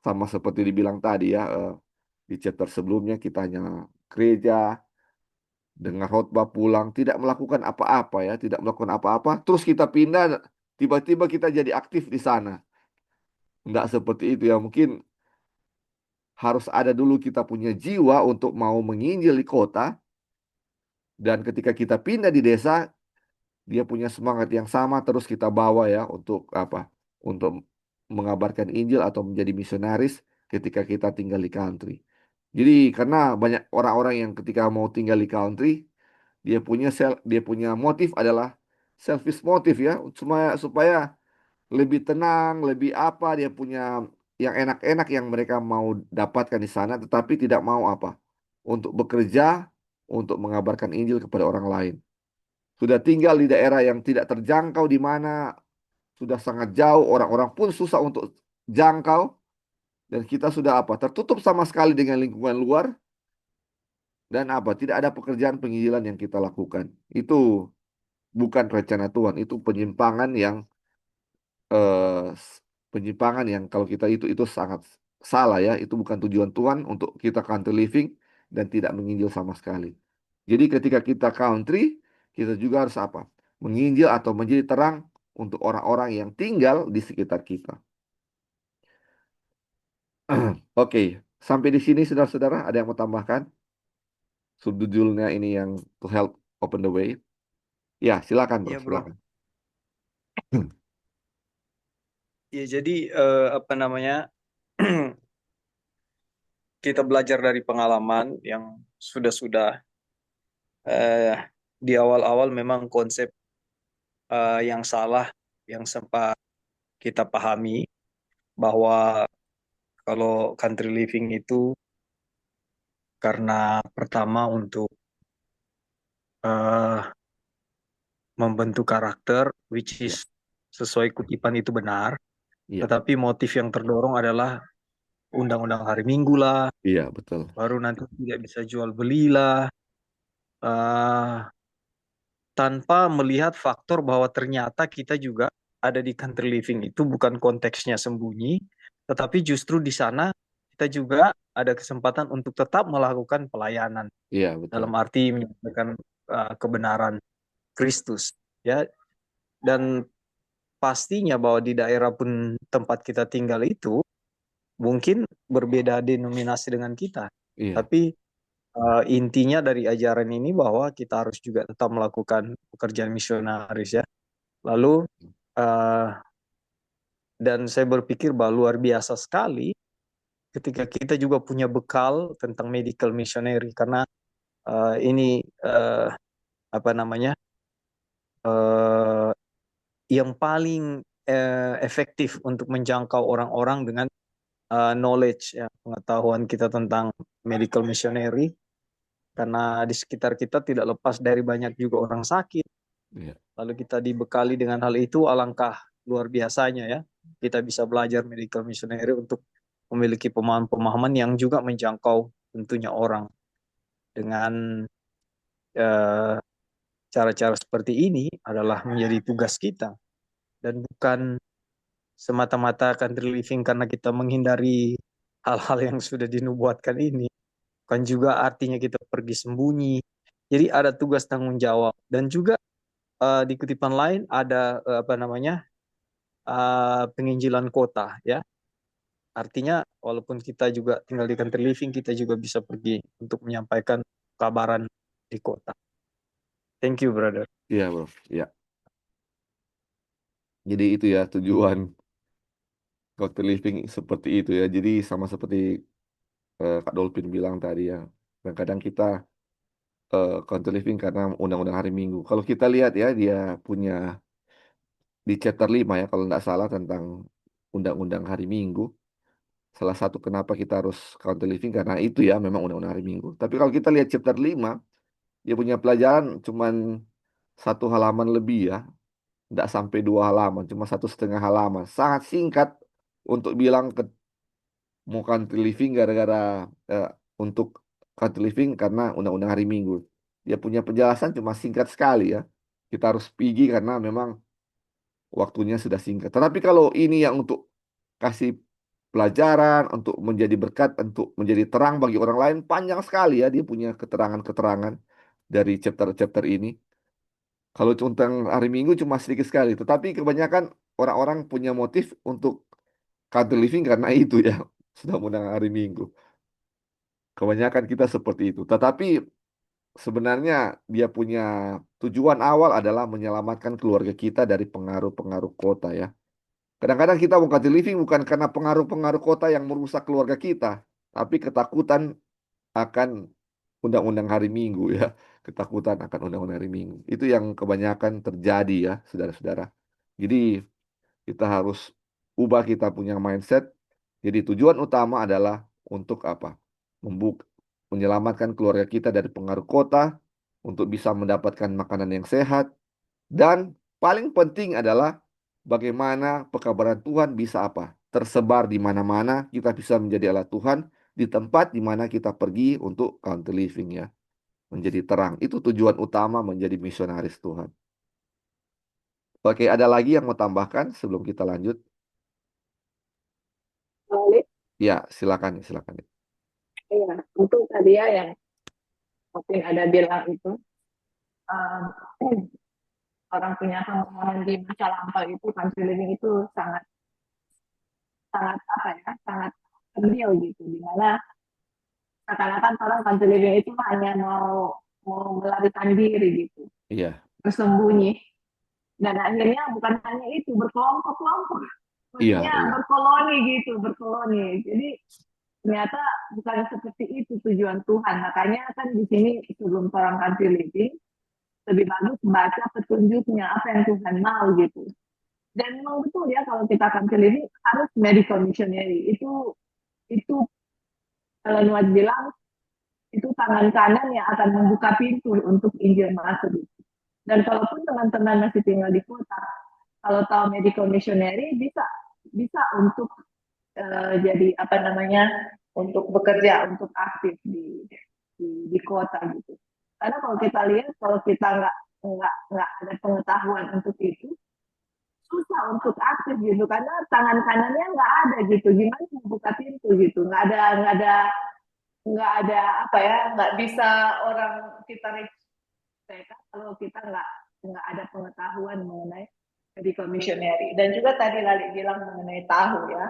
sama seperti dibilang tadi ya, di chapter sebelumnya kita hanya gereja, dengar khotbah pulang, tidak melakukan apa-apa ya, tidak melakukan apa-apa, terus kita pindah, tiba-tiba kita jadi aktif di sana. Nggak seperti itu ya, mungkin harus ada dulu kita punya jiwa untuk mau menginjil di kota, dan ketika kita pindah di desa, dia punya semangat yang sama terus kita bawa ya untuk apa? Untuk mengabarkan Injil atau menjadi misionaris ketika kita tinggal di country. Jadi karena banyak orang-orang yang ketika mau tinggal di country, dia punya motif adalah selfish motif ya, supaya lebih tenang, lebih apa, dia punya yang enak-enak yang mereka mau dapatkan di sana, tetapi tidak mau apa? Untuk bekerja, untuk mengabarkan Injil kepada orang lain. Sudah tinggal di daerah yang tidak terjangkau di mana sudah sangat jauh, orang-orang pun susah untuk jangkau dan kita sudah apa? Tertutup sama sekali dengan lingkungan luar dan apa? Tidak ada pekerjaan penginjilan yang kita lakukan. Itu bukan rencana Tuhan, itu eh, penyimpangan yang kalau kita itu sangat salah ya. Itu bukan tujuan Tuhan untuk kita country living dan tidak menginjil sama sekali. Jadi ketika kita country, kita juga harus apa? Menginjil atau menjadi terang untuk orang-orang yang tinggal di sekitar kita. Oke, sampai di sini saudara-saudara, ada yang mau tambahkan? Subjudulnya ini yang to help open the way. Ya, silakan bro, Iya bro. silakan. Ya jadi apa namanya, kita belajar dari pengalaman yang sudah-sudah, eh, di awal-awal memang konsep yang salah yang sempat kita pahami bahwa kalau country living itu karena pertama untuk eh, membentuk karakter, which Ya, is sesuai kutipan itu benar, iya, tetapi motif yang terdorong adalah undang-undang hari Minggu lah, iya betul. baru nanti tidak bisa jual belilah, eh, tanpa melihat faktor bahwa ternyata kita juga ada di country living itu bukan konteksnya sembunyi, tetapi justru di sana kita juga ada kesempatan untuk tetap melakukan pelayanan Iya betul. dalam arti menyampaikan kebenaran Kristus, ya. Dan pastinya bahwa di daerah pun tempat kita tinggal itu mungkin berbeda denominasi dengan kita, Iya, tapi intinya dari ajaran ini bahwa kita harus juga tetap melakukan pekerjaan misionaris, ya. Lalu eh, dan saya berpikir bahwa luar biasa sekali ketika kita juga punya bekal tentang medical missionary, karena ini apa namanya, eh, yang paling efektif untuk menjangkau orang-orang dengan knowledge, ya, pengetahuan kita tentang medical missionary, karena di sekitar kita tidak lepas dari banyak juga orang sakit. iya, Lalu kita dibekali dengan hal itu, alangkah luar biasanya, ya. Kita bisa belajar medical missionary untuk memiliki pemahaman-pemahaman yang juga menjangkau tentunya orang dengan eh, cara-cara seperti ini adalah menjadi tugas kita, dan bukan semata-mata country living karena kita menghindari hal-hal yang sudah dinubuatkan ini. Kan juga artinya kita pergi sembunyi. Jadi ada tugas tanggung jawab, dan juga di kutipan lain ada apa namanya, penginjilan kota, ya. Artinya walaupun kita juga tinggal di country living, kita juga bisa pergi untuk menyampaikan kabaran di kota. Thank you, brother. iya bro. Iya. Jadi itu ya tujuan country living seperti itu ya. Jadi sama seperti Kak Dolphin bilang tadi ya. Kadang-kadang kita country living karena undang-undang hari Minggu. Kalau kita lihat ya, dia punya di chapter 5 ya, kalau nggak salah tentang undang-undang hari Minggu. Salah satu kenapa kita harus country living karena itu ya, memang undang-undang hari Minggu. Tapi kalau kita lihat chapter 5, dia punya pelajaran cuman 1 halaman lebih ya, tidak sampai 2 halaman, cuma 1,5 halaman, sangat singkat untuk bilang ke mau country living gara-gara eh, untuk country living karena undang-undang hari Minggu. Dia punya penjelasan cuma singkat sekali ya. Kita harus pergi karena memang waktunya sudah singkat. Tetapi kalau ini yang untuk kasih pelajaran, untuk menjadi berkat, untuk menjadi terang bagi orang lain, panjang sekali ya. Dia punya keterangan-keterangan dari chapter-chapter ini. Kalau tentang hari Minggu cuma sedikit sekali. Tetapi kebanyakan orang-orang punya motif untuk country living karena itu ya. Sudah undang hari Minggu. Kebanyakan kita seperti itu. Tetapi sebenarnya dia punya tujuan awal adalah menyelamatkan keluarga kita dari pengaruh-pengaruh kota ya. Kadang-kadang kita mau country living bukan karena pengaruh-pengaruh kota yang merusak keluarga kita, tapi ketakutan akan undang-undang hari Minggu ya. Ketakutan akan undang-undang hari Minggu. Itu yang kebanyakan terjadi ya, saudara-saudara. Jadi kita harus ubah kita punya mindset. Jadi tujuan utama adalah untuk apa? Membuka, menyelamatkan keluarga kita dari pengaruh kota, untuk bisa mendapatkan makanan yang sehat, dan paling penting adalah bagaimana pekabaran Tuhan bisa apa? Tersebar di mana-mana, kita bisa menjadi alat Tuhan di tempat di mana kita pergi untuk country living ya. Menjadi terang. Itu tujuan utama menjadi misionaris Tuhan. Oke, ada lagi yang mau tambahkan sebelum kita lanjut? Lalu, Ya, silakan, silakan. iya, untuk tadi ya yang mungkin ada bilang itu, um, orang punya pengalaman di masa lampau itu country living itu sangat sangat apa ya, sangat real gitu, dimana seakan-akan orang country living itu hanya mau mau melarikan diri gitu, Iya, bersembunyi, dan akhirnya bukan hanya itu, berkelompok-kelompok, iya, maksudnya iya, berkoloni gitu, berkoloni. Jadi ternyata bukan seperti itu tujuan Tuhan. Makanya kan di sini sebelum seorang country living lebih bagus baca petunjuknya apa yang Tuhan mau gitu. Dan memang betul ya, kalau kita country living harus medical missionary. Itu kalau Nuat bilang itu tangan kanan yang akan membuka pintu untuk Injil masuk. Dan kalaupun teman-teman masih tinggal di kota, kalau tahu medical missionary bisa bisa untuk jadi apa namanya, untuk bekerja, untuk aktif di kota gitu. Karena kalau kita lihat, kalau kita nggak ada pengetahuan untuk itu, susah untuk aktif gitu, karena tangan kanannya nggak ada gitu, gimana membuka pintu gitu, nggak ada apa ya, nggak bisa orang kita reach mereka kalau kita nggak ada pengetahuan mengenai medical missionary. Dan juga tadi Lali bilang mengenai tahu ya,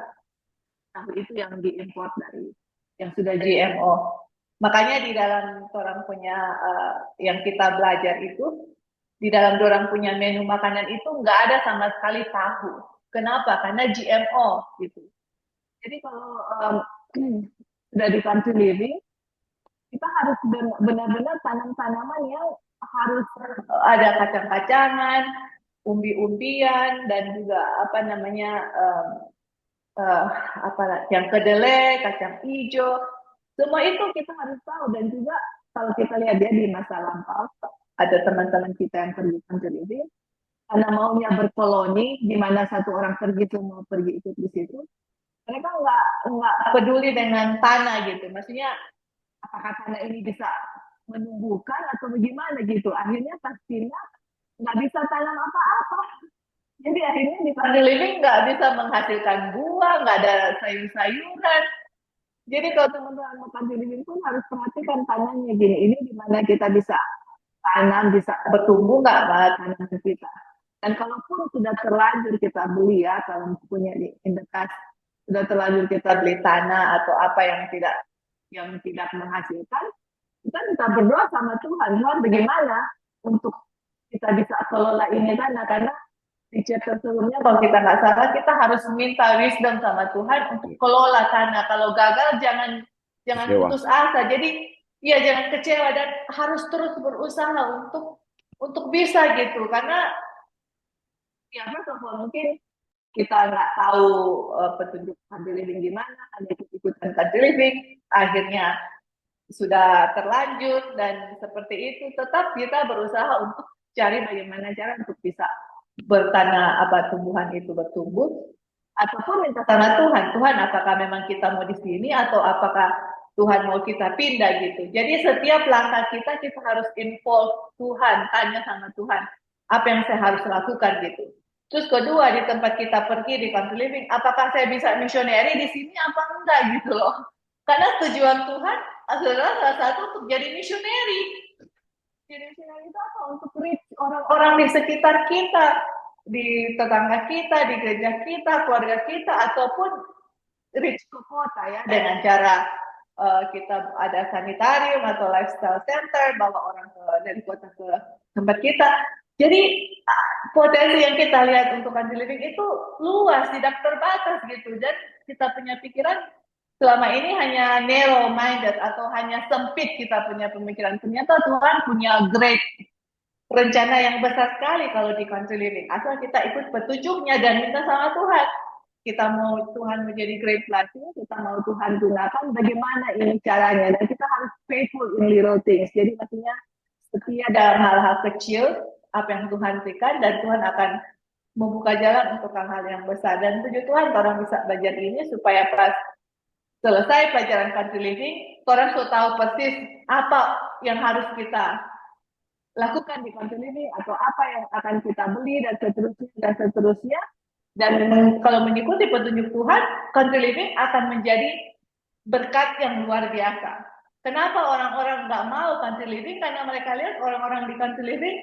tahu itu yang diimpor dari yang sudah GMO. Makanya di dalam orang punya yang kita belajar itu, di dalam orang punya menu makanan itu nggak ada sama sekali tahu. Kenapa? Karena GMO gitu. Jadi kalau sudah di country living, kita harus benar-benar tanam tanaman yang harus ada kacang-kacangan, umbi-umbian, dan juga apa namanya uh, apa yang kedelai, kacang hijau, semua itu kita harus tahu. Dan juga kalau kita lihat dia di masa lampau, ada teman-teman kita yang pergi country living, karena maunya berkoloni, di mana satu orang pergi tuh mau pergi ikut di situ, mereka nggak peduli dengan tanah gitu. Maksudnya apakah tanah ini bisa menumbuhkan atau bagaimana gitu. Akhirnya pastinya nggak bisa tanam apa-apa. Jadi akhirnya di country living nggak bisa menghasilkan buah, nggak ada sayur-sayuran. Jadi kalau teman-teman mau country living pun harus perhatikan tanahnya gini. Ini di mana kita bisa tanam, bisa bertumbuh nggak tanam kita. Dan kalaupun sudah terlanjur kita beli ya, kalau punya di indekas, sudah terlanjur kita beli tanah atau apa yang tidak menghasilkan, kita bisa berdoa sama Tuhan, Tuhan bagaimana untuk kita bisa kelola ini tanah, karena di chapter sebelumnya kalau kita nggak salah kita harus minta wisdom sama Tuhan untuk kelola tanah. Kalau gagal jangan kecewa. putus asa. Jadi ya jangan kecewa dan harus terus berusaha untuk bisa gitu. Karena ya kalau mungkin kita nggak tahu petunjuk country living gimana, hanya ikut-ikutan country living, akhirnya sudah terlanjur dan seperti itu, tetap kita berusaha untuk cari bagaimana cara untuk bisa bertanah apa tumbuhan itu bertumbuh ataupun minta tanah Tuhan. Tuhan apakah memang kita mau di sini atau apakah Tuhan mau kita pindah gitu. Jadi setiap langkah kita harus involve Tuhan, tanya sama Tuhan apa yang saya harus lakukan gitu. Terus kedua di tempat kita pergi di country living, apakah saya bisa misioneri di sini apa enggak gitu loh. Karena tujuan Tuhan adalah salah satu untuk jadi misioneri. Jadi misioneri itu apa? Untuk reach orang-orang di sekitar kita, di tetangga kita, di gereja kita, keluarga kita, ataupun reach ke kota ya dengan cara kita ada sanitarium atau lifestyle center, bawa orang dari kota ke tempat kita. Jadi potensi yang kita lihat untuk country living itu luas, tidak terbatas gitu. Dan kita punya pikiran selama ini hanya narrow minded atau hanya sempit kita punya pemikiran. Ternyata Tuhan punya great rencana yang besar sekali kalau di country living. Asal kita ikut petunjuknya dan minta sama Tuhan. Kita mau Tuhan menjadi great blessing, kita mau Tuhan gunakan, bagaimana ini caranya. Dan kita harus faithful in little things. Jadi maksudnya setia dalam hal-hal kecil, apa yang Tuhan berikan, dan Tuhan akan membuka jalan untuk hal-hal yang besar. Dan tujuh Tuhan orang bisa belajar ini supaya pas selesai pelajaran country living, orang sudah tahu persis apa yang harus kita lakukan di country living atau apa yang akan kita beli dan seterusnya dan seterusnya. Dan kalau mengikuti petunjuk Tuhan, country living akan menjadi berkat yang luar biasa. Kenapa orang-orang nggak mau country living? Karena mereka lihat orang-orang di country living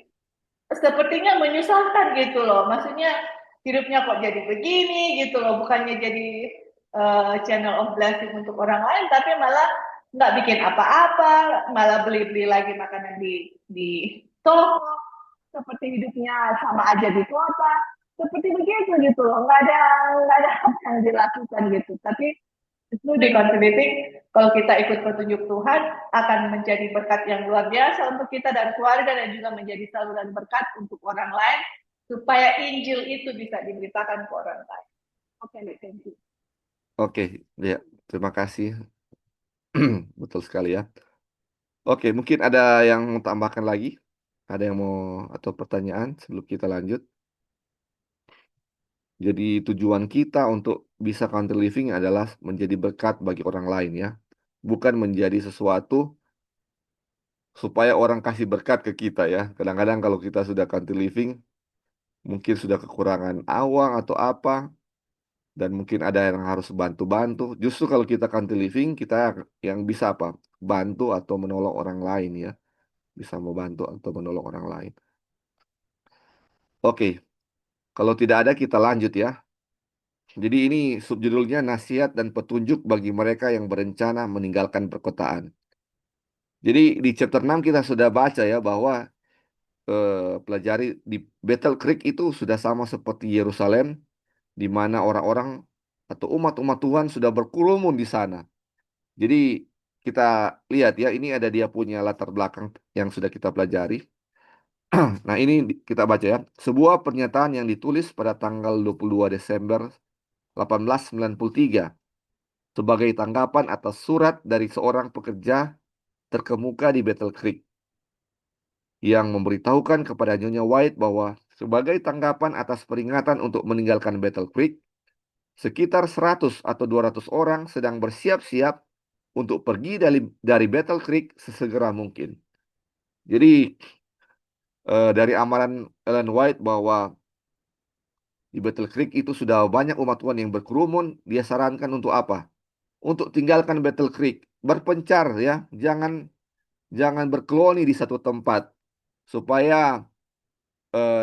sepertinya menyusahkan gitu loh. Maksudnya hidupnya kok jadi begini gitu loh. Bukannya jadi channel of blessing untuk orang lain, tapi malah nggak bikin apa-apa, malah beli-beli lagi makanan di toko, seperti hidupnya sama aja di kota, seperti begitu gitu loh, nggak ada apa yang dilakukan gitu. Tapi itu di country living, kalau kita ikut petunjuk Tuhan, akan menjadi berkat yang luar biasa untuk kita dan keluarga dan juga menjadi saluran berkat untuk orang lain supaya Injil itu bisa diberitakan ke orang lain. Oke, thank you. Oke, ya, terima kasih. Betul sekali ya. Oke, mungkin ada yang mau tambahkan lagi? Ada yang mau atau pertanyaan sebelum kita lanjut? Jadi tujuan kita untuk bisa country living adalah menjadi berkat bagi orang lain ya. Bukan menjadi sesuatu supaya orang kasih berkat ke kita ya. Kadang-kadang kalau kita sudah country living, mungkin sudah kekurangan uang atau apa, dan mungkin ada yang harus bantu-bantu. Justru kalau kita country living, kita yang bisa apa? Bantu atau menolong orang lain ya. Bisa membantu atau menolong orang lain. Oke, kalau tidak ada kita lanjut ya. Jadi ini subjudulnya nasihat dan petunjuk bagi mereka yang berencana meninggalkan perkotaan. Jadi di chapter 6 kita sudah baca ya bahwa pelajari di Battle Creek itu sudah sama seperti Yerusalem, di mana orang-orang atau umat-umat Tuhan sudah berkerumun di sana. Jadi kita lihat ya, ini ada dia punya latar belakang yang sudah kita pelajari. Nah ini kita baca ya. Sebuah pernyataan yang ditulis pada tanggal 22 Desember 1893 sebagai tanggapan atas surat dari seorang pekerja terkemuka di Battle Creek yang memberitahukan kepada Nyonya White bahwa sebagai tanggapan atas peringatan untuk meninggalkan Battle Creek, sekitar 100 atau 200 orang sedang bersiap-siap untuk pergi dari Battle Creek sesegera mungkin. Jadi dari amalan Ellen White bahwa di Battle Creek itu sudah banyak umat Tuhan yang berkerumun, dia sarankan untuk apa? Untuk tinggalkan Battle Creek, berpencar ya, jangan jangan berkeloni di satu tempat supaya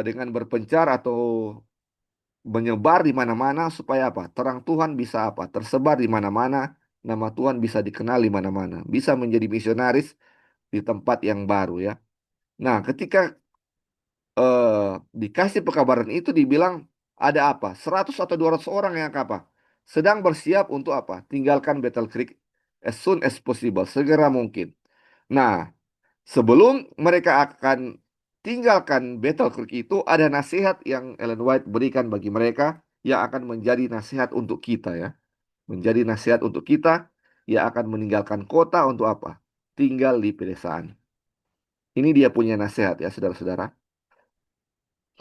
dengan berpencar atau menyebar di mana-mana supaya apa? Terang Tuhan bisa apa? Tersebar di mana-mana, nama Tuhan bisa dikenal di mana-mana, bisa menjadi misionaris di tempat yang baru ya. Nah, ketika dikasih pekabaran itu dibilang ada apa? 100 atau 200 orang yang apa? Sedang bersiap untuk apa? Tinggalkan Battle Creek as soon as possible, segera mungkin. Nah, sebelum mereka akan tinggalkan Battle Creek itu ada nasihat yang Ellen White berikan bagi mereka yang akan menjadi nasihat untuk kita ya. Menjadi nasihat untuk kita yang akan meninggalkan kota untuk apa? tinggal di pedesaan. Ini dia punya nasihat ya, saudara-saudara.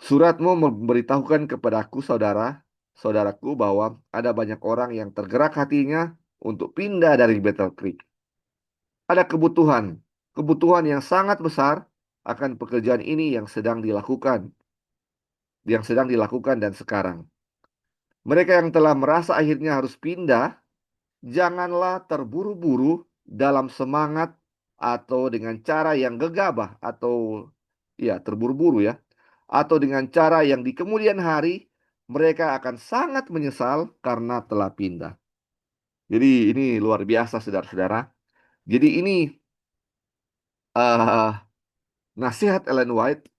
Suratmu memberitahukan kepadaku, saudaraku, bahwa ada banyak orang yang tergerak hatinya untuk pindah dari Battle Creek. Ada kebutuhan yang sangat besar akan pekerjaan ini yang sedang dilakukan dan sekarang. Mereka yang telah merasa akhirnya harus pindah, janganlah terburu-buru dalam semangat atau dengan cara yang gegabah atau ya terburu-buru ya, atau dengan cara yang di kemudian hari mereka akan sangat menyesal karena telah pindah. Jadi ini luar biasa saudara-saudara. Jadi ini eh, nasihat Ellen White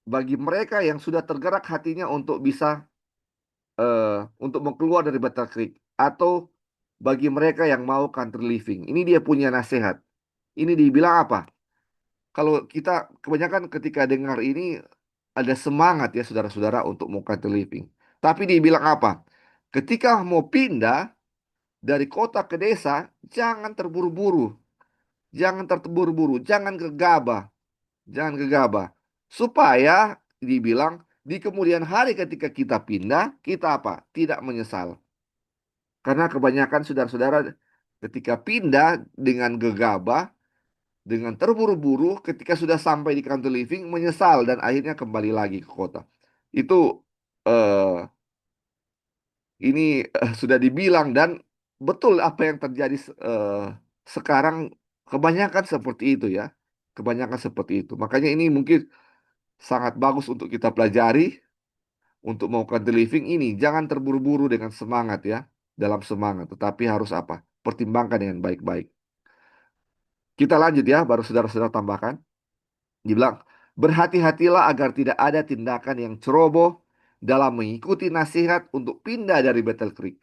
bagi mereka yang sudah tergerak hatinya untuk bisa untuk mau keluar dari Battle Creek atau bagi mereka yang mau country living. Ini dia punya nasihat. Ini dibilang apa? Kalau kita kebanyakan ketika dengar ini ada semangat ya saudara-saudara untuk mau country living. Tapi dibilang apa? Ketika mau pindah dari kota ke desa, jangan terburu-buru. Jangan terburu-buru, jangan gegabah. Jangan gegabah. Supaya dibilang di kemudian hari ketika kita pindah, kita apa? Tidak menyesal. Karena kebanyakan saudara-saudara ketika pindah dengan gegabah, dengan terburu-buru, ketika sudah sampai di country living, menyesal dan akhirnya kembali lagi ke kota. Itu eh, ini sudah dibilang dan betul apa yang terjadi sekarang kebanyakan seperti itu ya. Kebanyakan seperti itu. Makanya ini mungkin sangat bagus untuk kita pelajari untuk mau country living ini. Jangan terburu-buru dengan semangat ya. Dalam semangat. Tetapi harus apa? Pertimbangkan dengan baik-baik. Kita lanjut ya, baru saudara-saudara tambahkan. Dibilang, berhati-hatilah agar tidak ada tindakan yang ceroboh dalam mengikuti nasihat untuk pindah dari Battle Creek.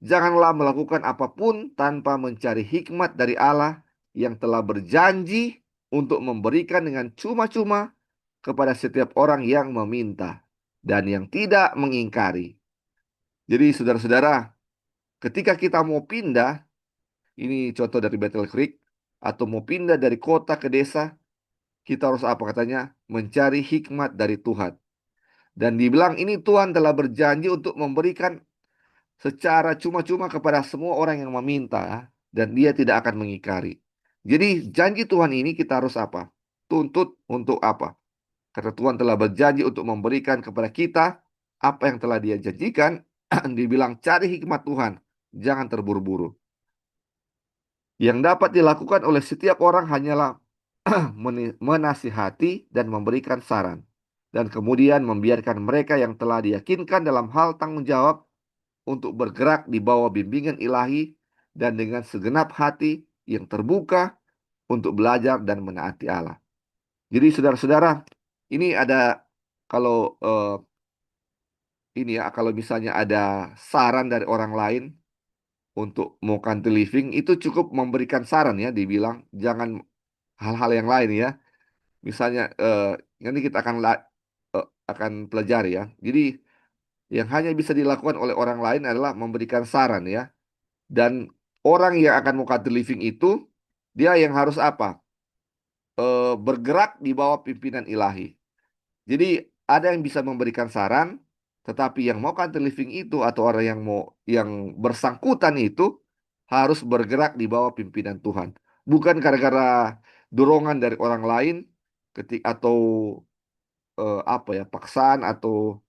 Janganlah melakukan apapun tanpa mencari hikmat dari Allah yang telah berjanji untuk memberikan dengan cuma-cuma kepada setiap orang yang meminta dan yang tidak mengingkari. Jadi saudara-saudara, ketika kita mau pindah, ini contoh dari Battle Creek, atau mau pindah dari kota ke desa, kita harus apa katanya? Mencari hikmat dari Tuhan. Dan dibilang ini Tuhan telah berjanji untuk memberikan secara cuma-cuma kepada semua orang yang meminta. Dan dia tidak akan mengingkari. Jadi janji Tuhan ini kita harus apa? Tuntut untuk apa? Karena Tuhan telah berjanji untuk memberikan kepada kita apa yang telah dia janjikan. Dibilang cari hikmat Tuhan. Jangan terburu-buru. Yang dapat dilakukan oleh setiap orang hanyalah menasihati dan memberikan saran. Dan kemudian membiarkan mereka yang telah diyakinkan dalam hal tanggung jawab untuk bergerak di bawah bimbingan ilahi dan dengan segenap hati yang terbuka untuk belajar dan menaati Allah. Jadi saudara-saudara, ini ada kalau ini ya kalau misalnya ada saran dari orang lain untuk mau country living itu cukup memberikan saran ya, dibilang jangan hal-hal yang lain ya. Misalnya nanti kita akan pelajari ya. Jadi yang hanya bisa dilakukan oleh orang lain adalah memberikan saran ya. Dan orang yang akan mau country living itu dia yang harus apa? Bergerak di bawah pimpinan ilahi. Jadi ada yang bisa memberikan saran, tetapi yang mau country living itu atau orang yang bersangkutan itu harus bergerak di bawah pimpinan Tuhan. Bukan gara-gara dorongan dari orang lain atau apa ya paksaan atau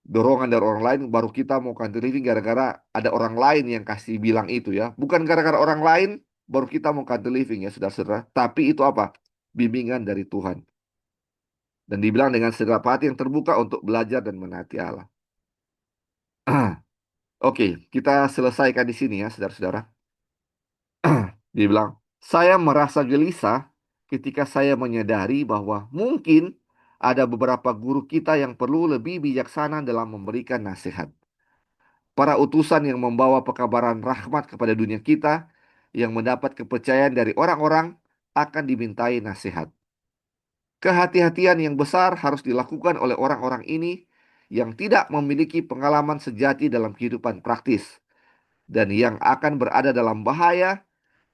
dorongan dari orang lain baru kita mau country living gara-gara ada orang lain yang kasih bilang itu ya. Bukan gara-gara orang lain baru kita mau country living ya saudara-saudara. Tapi itu apa? Bimbingan dari Tuhan. Dan dibilang dengan segala hati yang terbuka untuk belajar dan menaati Allah. Oke, kita selesaikan di sini ya, saudara-saudara. Dia bilang, saya merasa gelisah ketika saya menyadari bahwa mungkin ada beberapa guru kita yang perlu lebih bijaksana dalam memberikan nasihat. Para utusan yang membawa pekabaran rahmat kepada dunia kita, yang mendapat kepercayaan dari orang-orang, akan dimintai nasihat. Kehati-hatian yang besar harus dilakukan oleh orang-orang ini yang tidak memiliki pengalaman sejati dalam kehidupan praktis dan yang akan berada dalam bahaya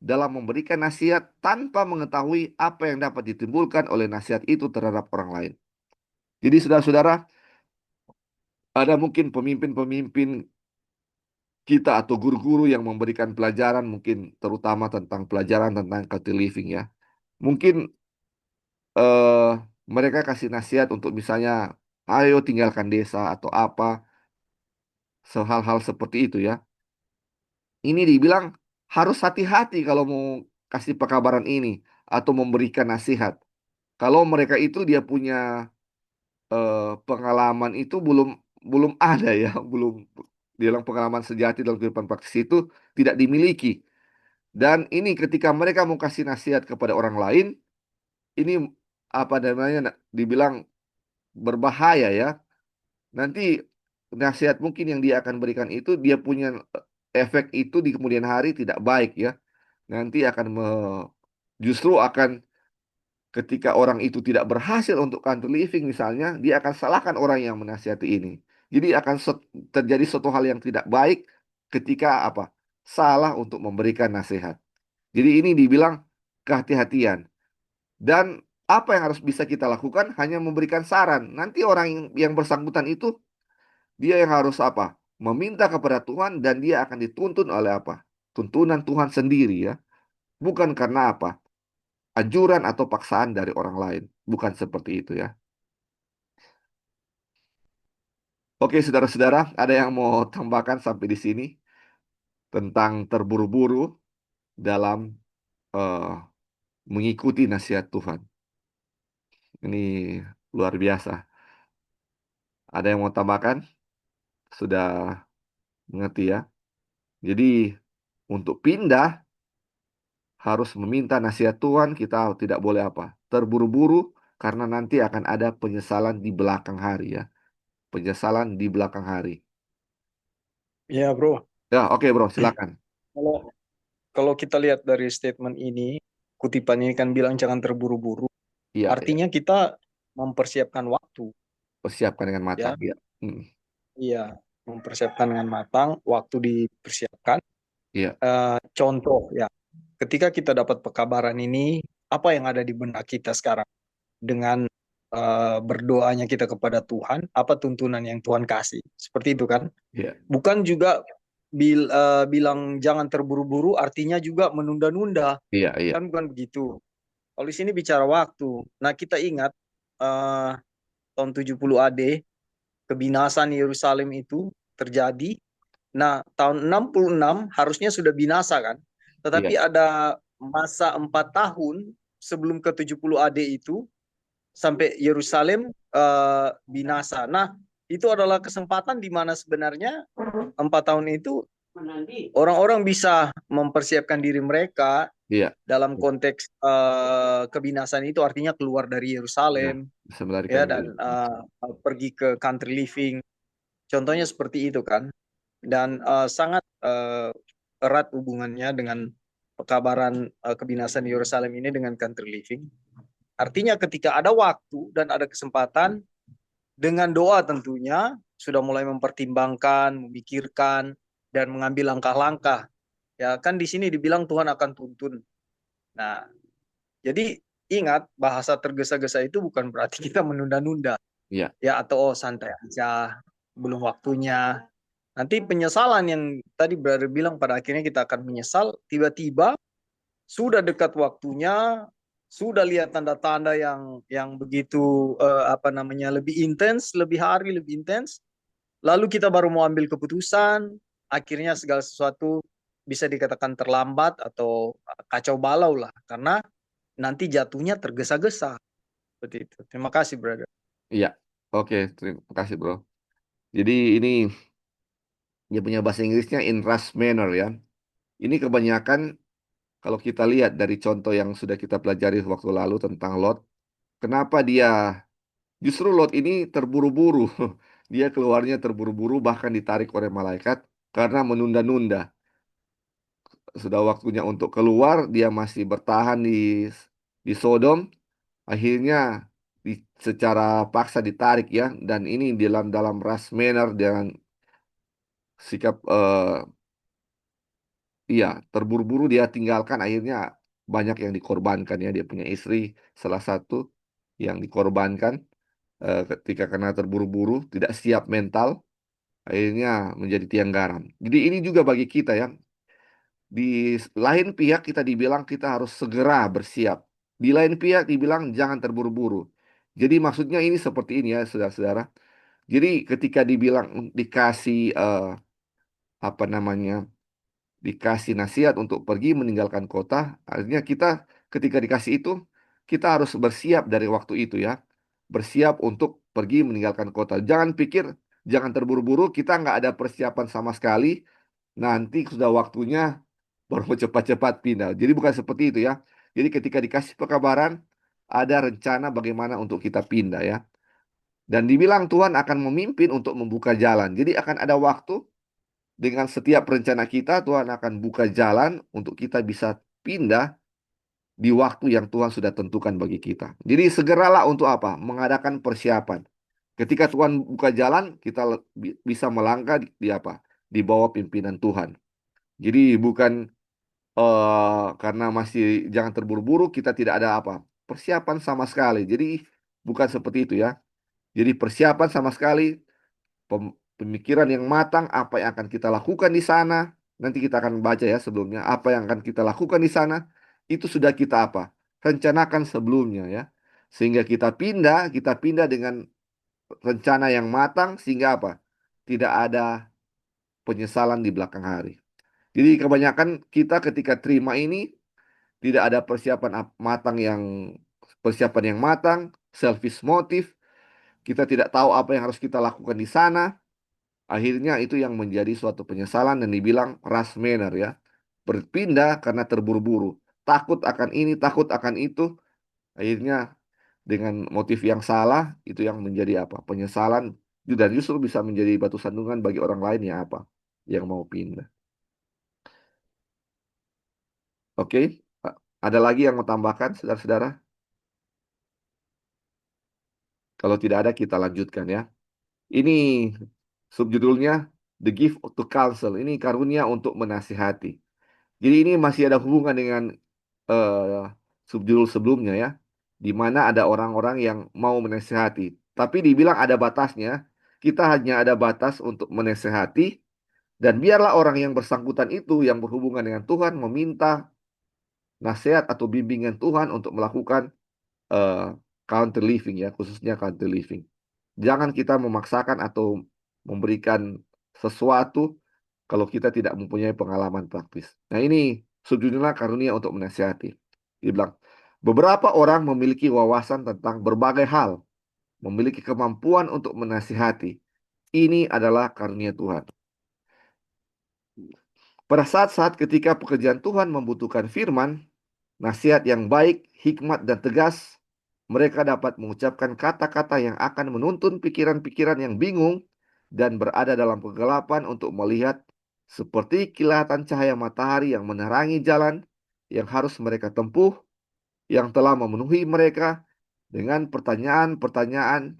dalam memberikan nasihat tanpa mengetahui apa yang dapat ditimbulkan oleh nasihat itu terhadap orang lain. Jadi saudara-saudara, ada mungkin pemimpin-pemimpin kita atau guru-guru yang memberikan pelajaran mungkin terutama tentang pelajaran tentang healthy living ya. Mungkin eh, mereka kasih nasihat untuk misalnya ayo tinggalkan desa atau apa, hal-hal seperti itu ya. Ini dibilang harus hati-hati kalau mau kasih pekabaran ini atau memberikan nasihat. Kalau mereka itu dia punya pengalaman itu belum belum ada ya, belum dia bilang pengalaman sejati dalam kehidupan praktis itu tidak dimiliki. Dan ini ketika mereka mau kasih nasihat kepada orang lain, ini apa namanya dibilang berbahaya ya. Nanti nasihat mungkin yang dia akan berikan itu dia punya efek itu di kemudian hari tidak baik ya. Nanti akan justru akan ketika orang itu tidak berhasil untuk country living misalnya, dia akan salahkan orang yang menasihati ini. Jadi akan terjadi suatu hal yang tidak baik ketika apa? Salah untuk memberikan nasihat. Jadi ini dibilang kehati-hatian. Dan apa yang harus bisa kita lakukan hanya memberikan saran. Nanti orang yang bersangkutan itu dia yang harus apa? Meminta kepada Tuhan dan dia akan dituntun oleh apa? Tuntunan Tuhan sendiri ya. Bukan karena apa? Anjuran atau paksaan dari orang lain. Bukan seperti itu ya. Oke, saudara-saudara, ada yang mau tambahkan sampai di sini tentang terburu-buru dalam eh, mengikuti nasihat Tuhan. Ini luar biasa. Ada yang mau tambahkan? Sudah mengerti ya? Jadi, untuk pindah harus meminta nasihat Tuhan, kita tidak boleh apa? Terburu-buru karena nanti akan ada penyesalan di belakang hari ya. Penyesalan di belakang hari. Ya, bro. Ya, oke bro, silakan. Kalau kalau kita lihat dari statement ini, kutipan ini kan bilang jangan terburu-buru. Iya, iya. Artinya kita mempersiapkan waktu, Persiapkan dengan matang. ya. Iya. Hmm, Iya, mempersiapkan dengan matang, waktu dipersiapkan. iya, Contoh ya, ketika kita dapat pekabaran ini, apa yang ada di benak kita sekarang dengan berdoanya kita kepada Tuhan, apa tuntunan yang Tuhan kasih, seperti itu kan? iya, Bukan juga bilang jangan terburu-buru, artinya juga menunda-nunda, iya, iya, kan bukan begitu. Kalau di sini bicara waktu, nah kita ingat eh, tahun 70 AD, kebinasan Yerusalem itu terjadi. Nah, tahun 66 harusnya sudah binasa kan. iya, Tetapi ada masa 4 tahun sebelum ke 70 AD itu sampai Yerusalem binasa. Nah, itu adalah kesempatan di mana sebenarnya 4 tahun itu orang-orang bisa mempersiapkan diri mereka iya. dalam konteks kebinasan itu, artinya keluar dari Ya, Yerusalem bisa melarikan ya, diri. dan pergi ke country living. Contohnya seperti itu kan. Dan sangat erat hubungannya dengan pekabaran kebinasan Yerusalem ini dengan country living. Artinya ketika ada waktu dan ada kesempatan, dengan doa tentunya sudah mulai mempertimbangkan, memikirkan, dan mengambil langkah-langkah. Ya kan di sini dibilang Tuhan akan tuntun. Nah, jadi ingat bahasa tergesa-gesa itu bukan berarti kita menunda-nunda. Iya, Ya atau oh, santai aja, belum waktunya. Nanti penyesalan yang tadi brother bilang pada akhirnya kita akan menyesal tiba-tiba sudah dekat waktunya, sudah lihat tanda-tanda yang begitu apa namanya lebih intens, lebih hari lebih intens, lalu kita baru mau ambil keputusan, akhirnya segala sesuatu bisa dikatakan terlambat atau kacau balau lah karena nanti jatuhnya tergesa-gesa seperti itu. Terima kasih brother. iya. Oke, terima kasih, bro. Jadi ini dia punya bahasa Inggrisnya in rush manner ya. Ini kebanyakan kalau kita lihat dari contoh yang sudah kita pelajari waktu lalu tentang Lot, kenapa dia justru Lot ini terburu-buru. Dia keluarnya terburu-buru bahkan ditarik oleh malaikat karena menunda-nunda. Sudah waktunya untuk keluar, dia masih bertahan di Sodom. Akhirnya secara paksa ditarik ya, dan ini dalam dalam rush manner dengan sikap iya, terburu-buru dia tinggalkan, akhirnya banyak yang dikorbankan ya. Dia punya istri salah satu yang dikorbankan ketika karena terburu-buru, tidak siap mental, akhirnya menjadi tiang garam. Jadi ini juga bagi kita ya. Di lain pihak kita dibilang kita harus segera bersiap. Di lain pihak dibilang jangan terburu-buru. Jadi maksudnya ini seperti ini ya, saudara-saudara. Jadi ketika dibilang dikasih apa namanya, dikasih nasihat untuk pergi meninggalkan kota, artinya kita ketika dikasih itu, kita harus bersiap dari waktu itu ya. Bersiap untuk pergi meninggalkan kota. Jangan pikir, jangan terburu-buru, kita nggak ada persiapan sama sekali, nanti sudah waktunya baru mau cepat-cepat pindah. Jadi bukan seperti itu ya. Jadi ketika dikasih pekabaran, ada rencana bagaimana untuk kita pindah ya. Dan dibilang Tuhan akan memimpin untuk membuka jalan. Jadi akan ada waktu dengan setiap rencana kita, Tuhan akan buka jalan untuk kita bisa pindah di waktu yang Tuhan sudah tentukan bagi kita. Jadi segeralah untuk apa? Mengadakan persiapan. Ketika Tuhan buka jalan, kita bisa melangkah di apa? Di bawah pimpinan Tuhan. Jadi bukan karena masih jangan terburu-buru, kita tidak ada apa? Persiapan sama sekali. Jadi bukan seperti itu ya. Jadi persiapan sama sekali, pemikiran yang matang, apa yang akan kita lakukan di sana. Nanti kita akan baca ya sebelumnya, apa yang akan kita lakukan di sana, itu sudah kita apa? Rencanakan sebelumnya ya. Sehingga kita pindah dengan rencana yang matang, sehingga apa? Tidak ada penyesalan di belakang hari. Jadi kebanyakan kita ketika terima ini, tidak ada persiapan yang matang, selfish motive, kita tidak tahu apa yang harus kita lakukan di sana. Akhirnya itu yang menjadi suatu penyesalan dan dibilang rush manner ya. Berpindah karena terburu-buru. Takut akan ini, takut akan itu. Akhirnya dengan motif yang salah, itu yang menjadi apa? Penyesalan. Dan justru bisa menjadi batu sandungan bagi orang lain yang apa? Yang mau pindah. Oke, ada lagi yang mau tambahkan, saudara-saudara? Kalau tidak ada, kita lanjutkan ya. Ini subjudulnya The Gift to Counsel. Ini karunia untuk menasihati. Jadi ini masih ada hubungan dengan eh, subjudul sebelumnya ya, di mana ada orang-orang yang mau menasehati. Tapi dibilang ada batasnya, kita hanya ada batas untuk menasehati, dan biarlah orang yang bersangkutan itu yang berhubungan dengan Tuhan meminta nasihat atau bimbingan Tuhan untuk melakukan eh, country living ya, khususnya country living. Jangan kita memaksakan atau memberikan sesuatu kalau kita tidak mempunyai pengalaman praktis. Nah ini sejujurnya karunia untuk menasihati. Dia bilang, beberapa orang memiliki wawasan tentang berbagai hal, memiliki kemampuan untuk menasihati. Ini adalah karunia Tuhan. Pada saat-saat ketika pekerjaan Tuhan membutuhkan firman, nasihat yang baik, hikmat, dan tegas, mereka dapat mengucapkan kata-kata yang akan menuntun pikiran-pikiran yang bingung dan berada dalam kegelapan untuk melihat seperti kilatan cahaya matahari yang menerangi jalan yang harus mereka tempuh, yang telah memenuhi mereka dengan pertanyaan-pertanyaan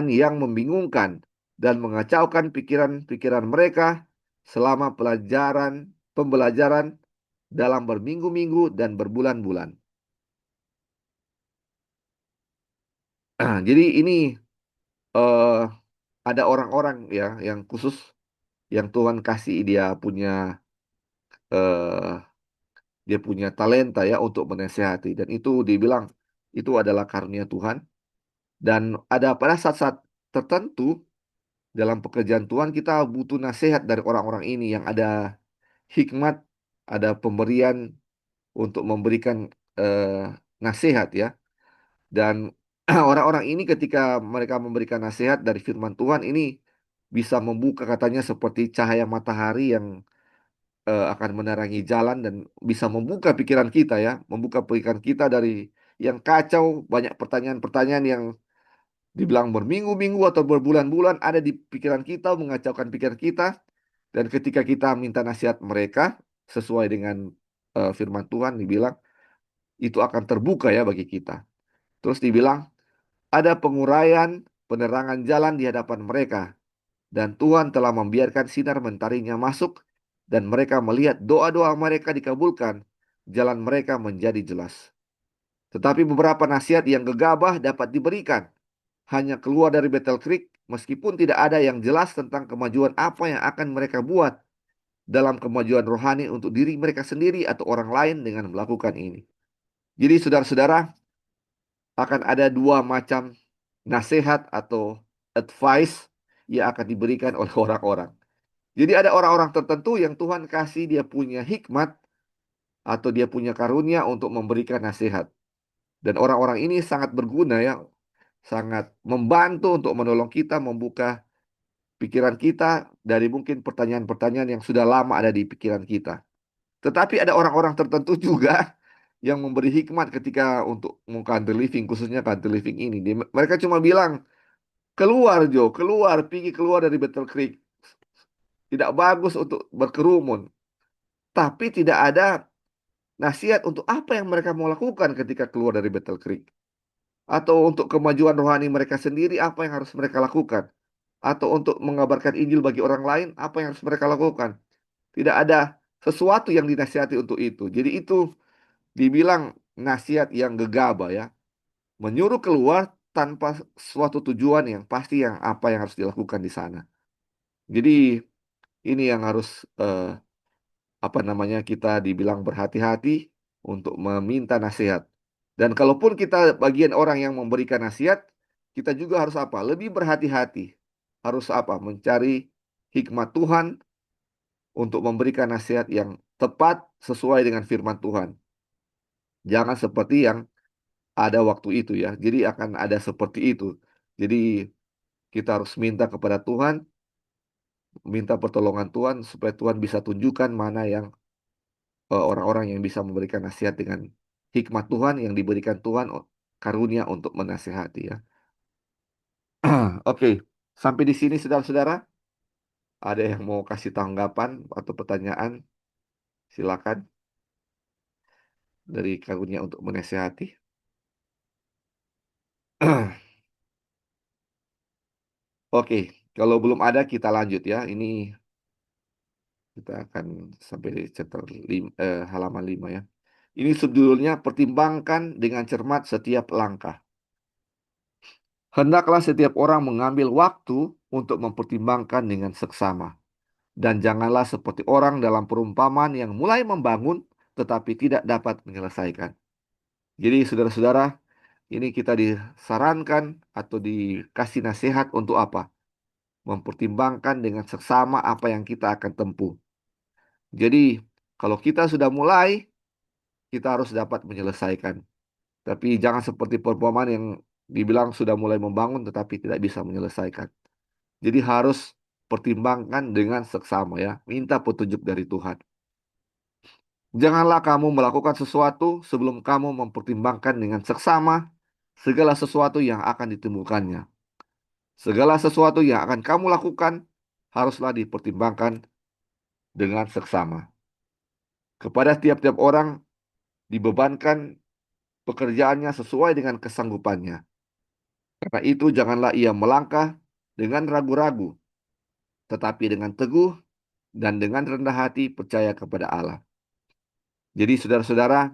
yang membingungkan dan mengacaukan pikiran-pikiran mereka selama pembelajaran dalam berminggu-minggu dan berbulan-bulan. Jadi ini eh, ada orang-orang ya yang khusus yang Tuhan kasih eh, dia punya talenta ya untuk menasehati, dan itu dibilang itu adalah karunia Tuhan. Dan ada pada saat-saat tertentu dalam pekerjaan Tuhan kita butuh nasihat dari orang-orang ini yang ada hikmat, ada pemberian untuk memberikan nasihat ya. Dan orang-orang ini ketika mereka memberikan nasihat dari firman Tuhan ini bisa membuka katanya seperti cahaya matahari yang akan menerangi jalan dan bisa membuka pikiran kita ya, membuka pikiran kita dari yang kacau, banyak pertanyaan-pertanyaan yang dibilang berminggu-minggu atau berbulan-bulan ada di pikiran kita, mengacaukan pikiran kita. Dan ketika kita minta nasihat mereka sesuai dengan firman Tuhan, dibilang itu akan terbuka ya bagi kita. Terus dibilang ada penguraian penerangan jalan di hadapan mereka Dan Tuhan telah membiarkan sinar mentarinya masuk, dan mereka melihat doa-doa mereka dikabulkan, jalan mereka menjadi jelas. Tetapi beberapa nasihat yang gegabah dapat diberikan. Hanya keluar dari Battle Creek, meskipun tidak ada yang jelas tentang kemajuan apa yang akan mereka buat dalam kemajuan rohani untuk diri mereka sendiri atau orang lain dengan melakukan ini. Jadi saudara-saudara, akan ada dua macam nasihat atau advice yang akan diberikan oleh orang-orang. Jadi ada orang-orang tertentu yang Tuhan kasih dia punya hikmat atau dia punya karunia untuk memberikan nasihat. Dan orang-orang ini sangat berguna ya, sangat membantu untuk menolong kita membuka pikiran kita dari mungkin pertanyaan-pertanyaan yang sudah lama ada di pikiran kita. Tetapi ada orang-orang tertentu juga yang memberi hikmat ketika untuk country living, khususnya country living ini. Mereka cuma bilang, keluar Jo, keluar, pergi keluar dari Battle Creek. Tidak bagus untuk berkerumun. Tapi tidak ada nasihat untuk apa yang mereka mau lakukan ketika keluar dari Battle Creek. Atau untuk kemajuan rohani mereka sendiri, apa yang harus mereka lakukan. Atau untuk mengabarkan Injil bagi orang lain, apa yang harus mereka lakukan. Tidak ada sesuatu yang dinasihati untuk itu. Jadi itu dibilang nasihat yang gegabah ya. Menyuruh keluar tanpa suatu tujuan yang pasti yang apa yang harus dilakukan di sana. Jadi ini yang harus apa namanya kita dibilang berhati-hati untuk meminta nasihat. Dan kalaupun kita bagian orang yang memberikan nasihat, kita juga harus apa? Lebih berhati-hati. Harus apa? Mencari hikmat Tuhan untuk memberikan nasihat yang tepat sesuai dengan firman Tuhan. Jangan seperti yang ada waktu itu ya. Jadi akan ada seperti itu. Jadi kita harus minta kepada Tuhan, minta pertolongan Tuhan supaya Tuhan bisa tunjukkan mana yang orang-orang yang bisa memberikan nasihat dengan hikmat Tuhan yang diberikan Tuhan karunia untuk menasihati ya. Oke, sampai di sini saudara-saudara, ada yang mau kasih tanggapan atau pertanyaan? Silakan dari karunia untuk menasihati. Oke, kalau belum ada kita lanjut ya. Ini kita akan sampai di halaman 5 ya. Ini subjudulnya pertimbangkan dengan cermat setiap langkah. Hendaklah setiap orang mengambil waktu untuk mempertimbangkan dengan seksama. Dan janganlah seperti orang dalam perumpamaan yang mulai membangun tetapi tidak dapat menyelesaikan. Jadi saudara-saudara, ini kita disarankan atau dikasih nasihat untuk apa? Mempertimbangkan dengan seksama apa yang kita akan tempuh. Jadi kalau kita sudah mulai, kita harus dapat menyelesaikan. Tapi jangan seperti perumpamaan yang dibilang sudah mulai membangun tetapi tidak bisa menyelesaikan. Jadi harus pertimbangkan dengan seksama ya. Minta petunjuk dari Tuhan. Janganlah kamu melakukan sesuatu sebelum kamu mempertimbangkan dengan seksama segala sesuatu yang akan ditemukannya. Segala sesuatu yang akan kamu lakukan haruslah dipertimbangkan dengan seksama. Kepada tiap-tiap orang dibebankan pekerjaannya sesuai dengan kesanggupannya. Karena itu janganlah ia melangkah dengan ragu-ragu, tetapi dengan teguh dan dengan rendah hati percaya kepada Allah. Jadi saudara-saudara,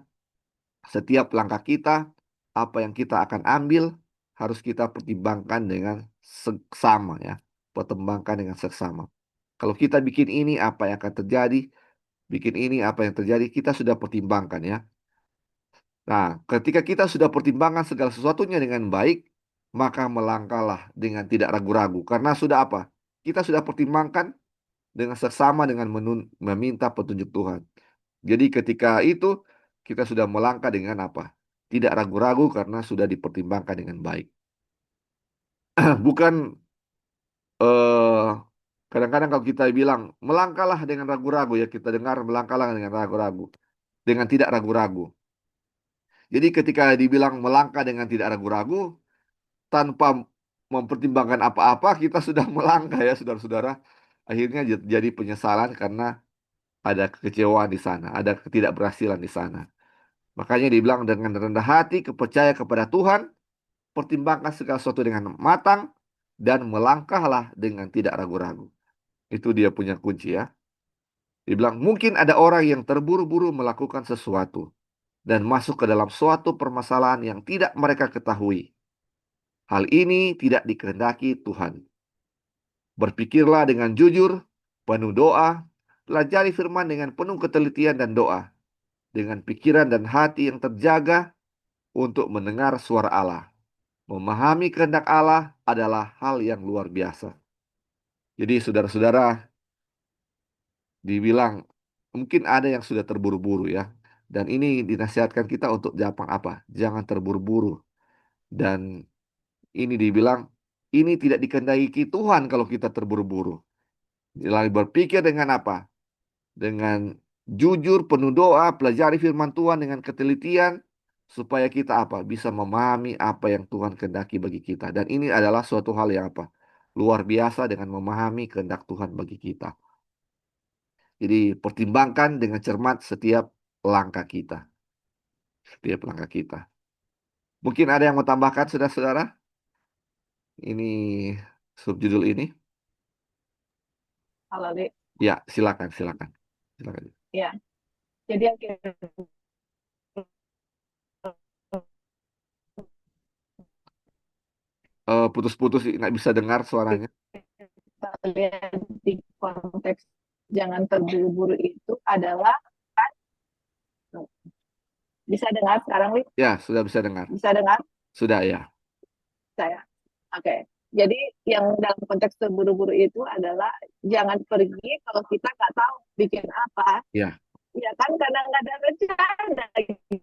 setiap langkah kita, apa yang kita akan ambil, harus kita pertimbangkan dengan seksama ya. Pertimbangkan dengan seksama. Kalau kita bikin ini, apa yang akan terjadi? Bikin ini, apa yang terjadi? Kita sudah pertimbangkan ya. Nah, ketika kita sudah pertimbangkan segala sesuatunya dengan baik, maka melangkahlah dengan tidak ragu-ragu. Karena sudah apa? Kita sudah pertimbangkan dengan seksama dengan meminta petunjuk Tuhan. Jadi ketika itu kita sudah melangkah dengan apa? Tidak ragu-ragu karena sudah dipertimbangkan dengan baik. Bukan eh kadang-kadang kalau kita bilang melangkahlah dengan ragu-ragu ya kita dengar melangkahlah dengan ragu-ragu, dengan tidak ragu-ragu. Jadi ketika dibilang melangkah dengan tidak ragu-ragu tanpa mempertimbangkan apa-apa kita sudah melangkah ya saudara-saudara. Akhirnya jadi penyesalan karena ada kekecewaan di sana, ada ketidakberhasilan di sana. Makanya dibilang dengan rendah hati, kepercaya kepada Tuhan, pertimbangkan segala sesuatu dengan matang, dan melangkahlah dengan tidak ragu-ragu. Itu dia punya kunci ya. Dia bilang, mungkin ada orang yang terburu-buru melakukan sesuatu dan masuk ke dalam suatu permasalahan yang tidak mereka ketahui. Hal ini tidak dikehendaki Tuhan. Berpikirlah dengan jujur, penuh doa, pelajari firman dengan penuh ketelitian dan doa, dengan pikiran dan hati yang terjaga untuk mendengar suara Allah. Memahami kehendak Allah adalah hal yang luar biasa. Jadi saudara-saudara, dibilang mungkin ada yang sudah terburu-buru ya. Dan ini dinasihatkan kita untuk jangan terburu-buru. Dan ini dibilang, ini tidak dikehendaki Tuhan kalau kita terburu-buru. Lalu berpikir dengan apa? Dengan jujur, penuh doa, pelajari firman Tuhan dengan ketelitian, supaya kita bisa memahami apa yang Tuhan kehendaki bagi kita. Dan ini adalah suatu hal yang luar biasa dengan memahami kehendak Tuhan bagi kita. Jadi pertimbangkan dengan cermat setiap langkah kita. Setiap langkah kita. Mungkin ada yang mau tambahkan, saudara-saudara? Ini subjudul ini. Halo, Dik. Ya, silakan, silakan. Silakan. Ya, jadi yang kita Putus-putus, nggak bisa dengar suaranya. lihat di konteks jangan terburu-buru itu adalah, bisa dengar sekarang, Dik? Ya, sudah bisa dengar. Bisa dengar Sudah ya. saya? Oke. Jadi yang dalam konteks terburu-buru itu adalah jangan pergi kalau kita nggak tahu bikin apa. Ya. Ya kan, karena nggak ada rencana gitu.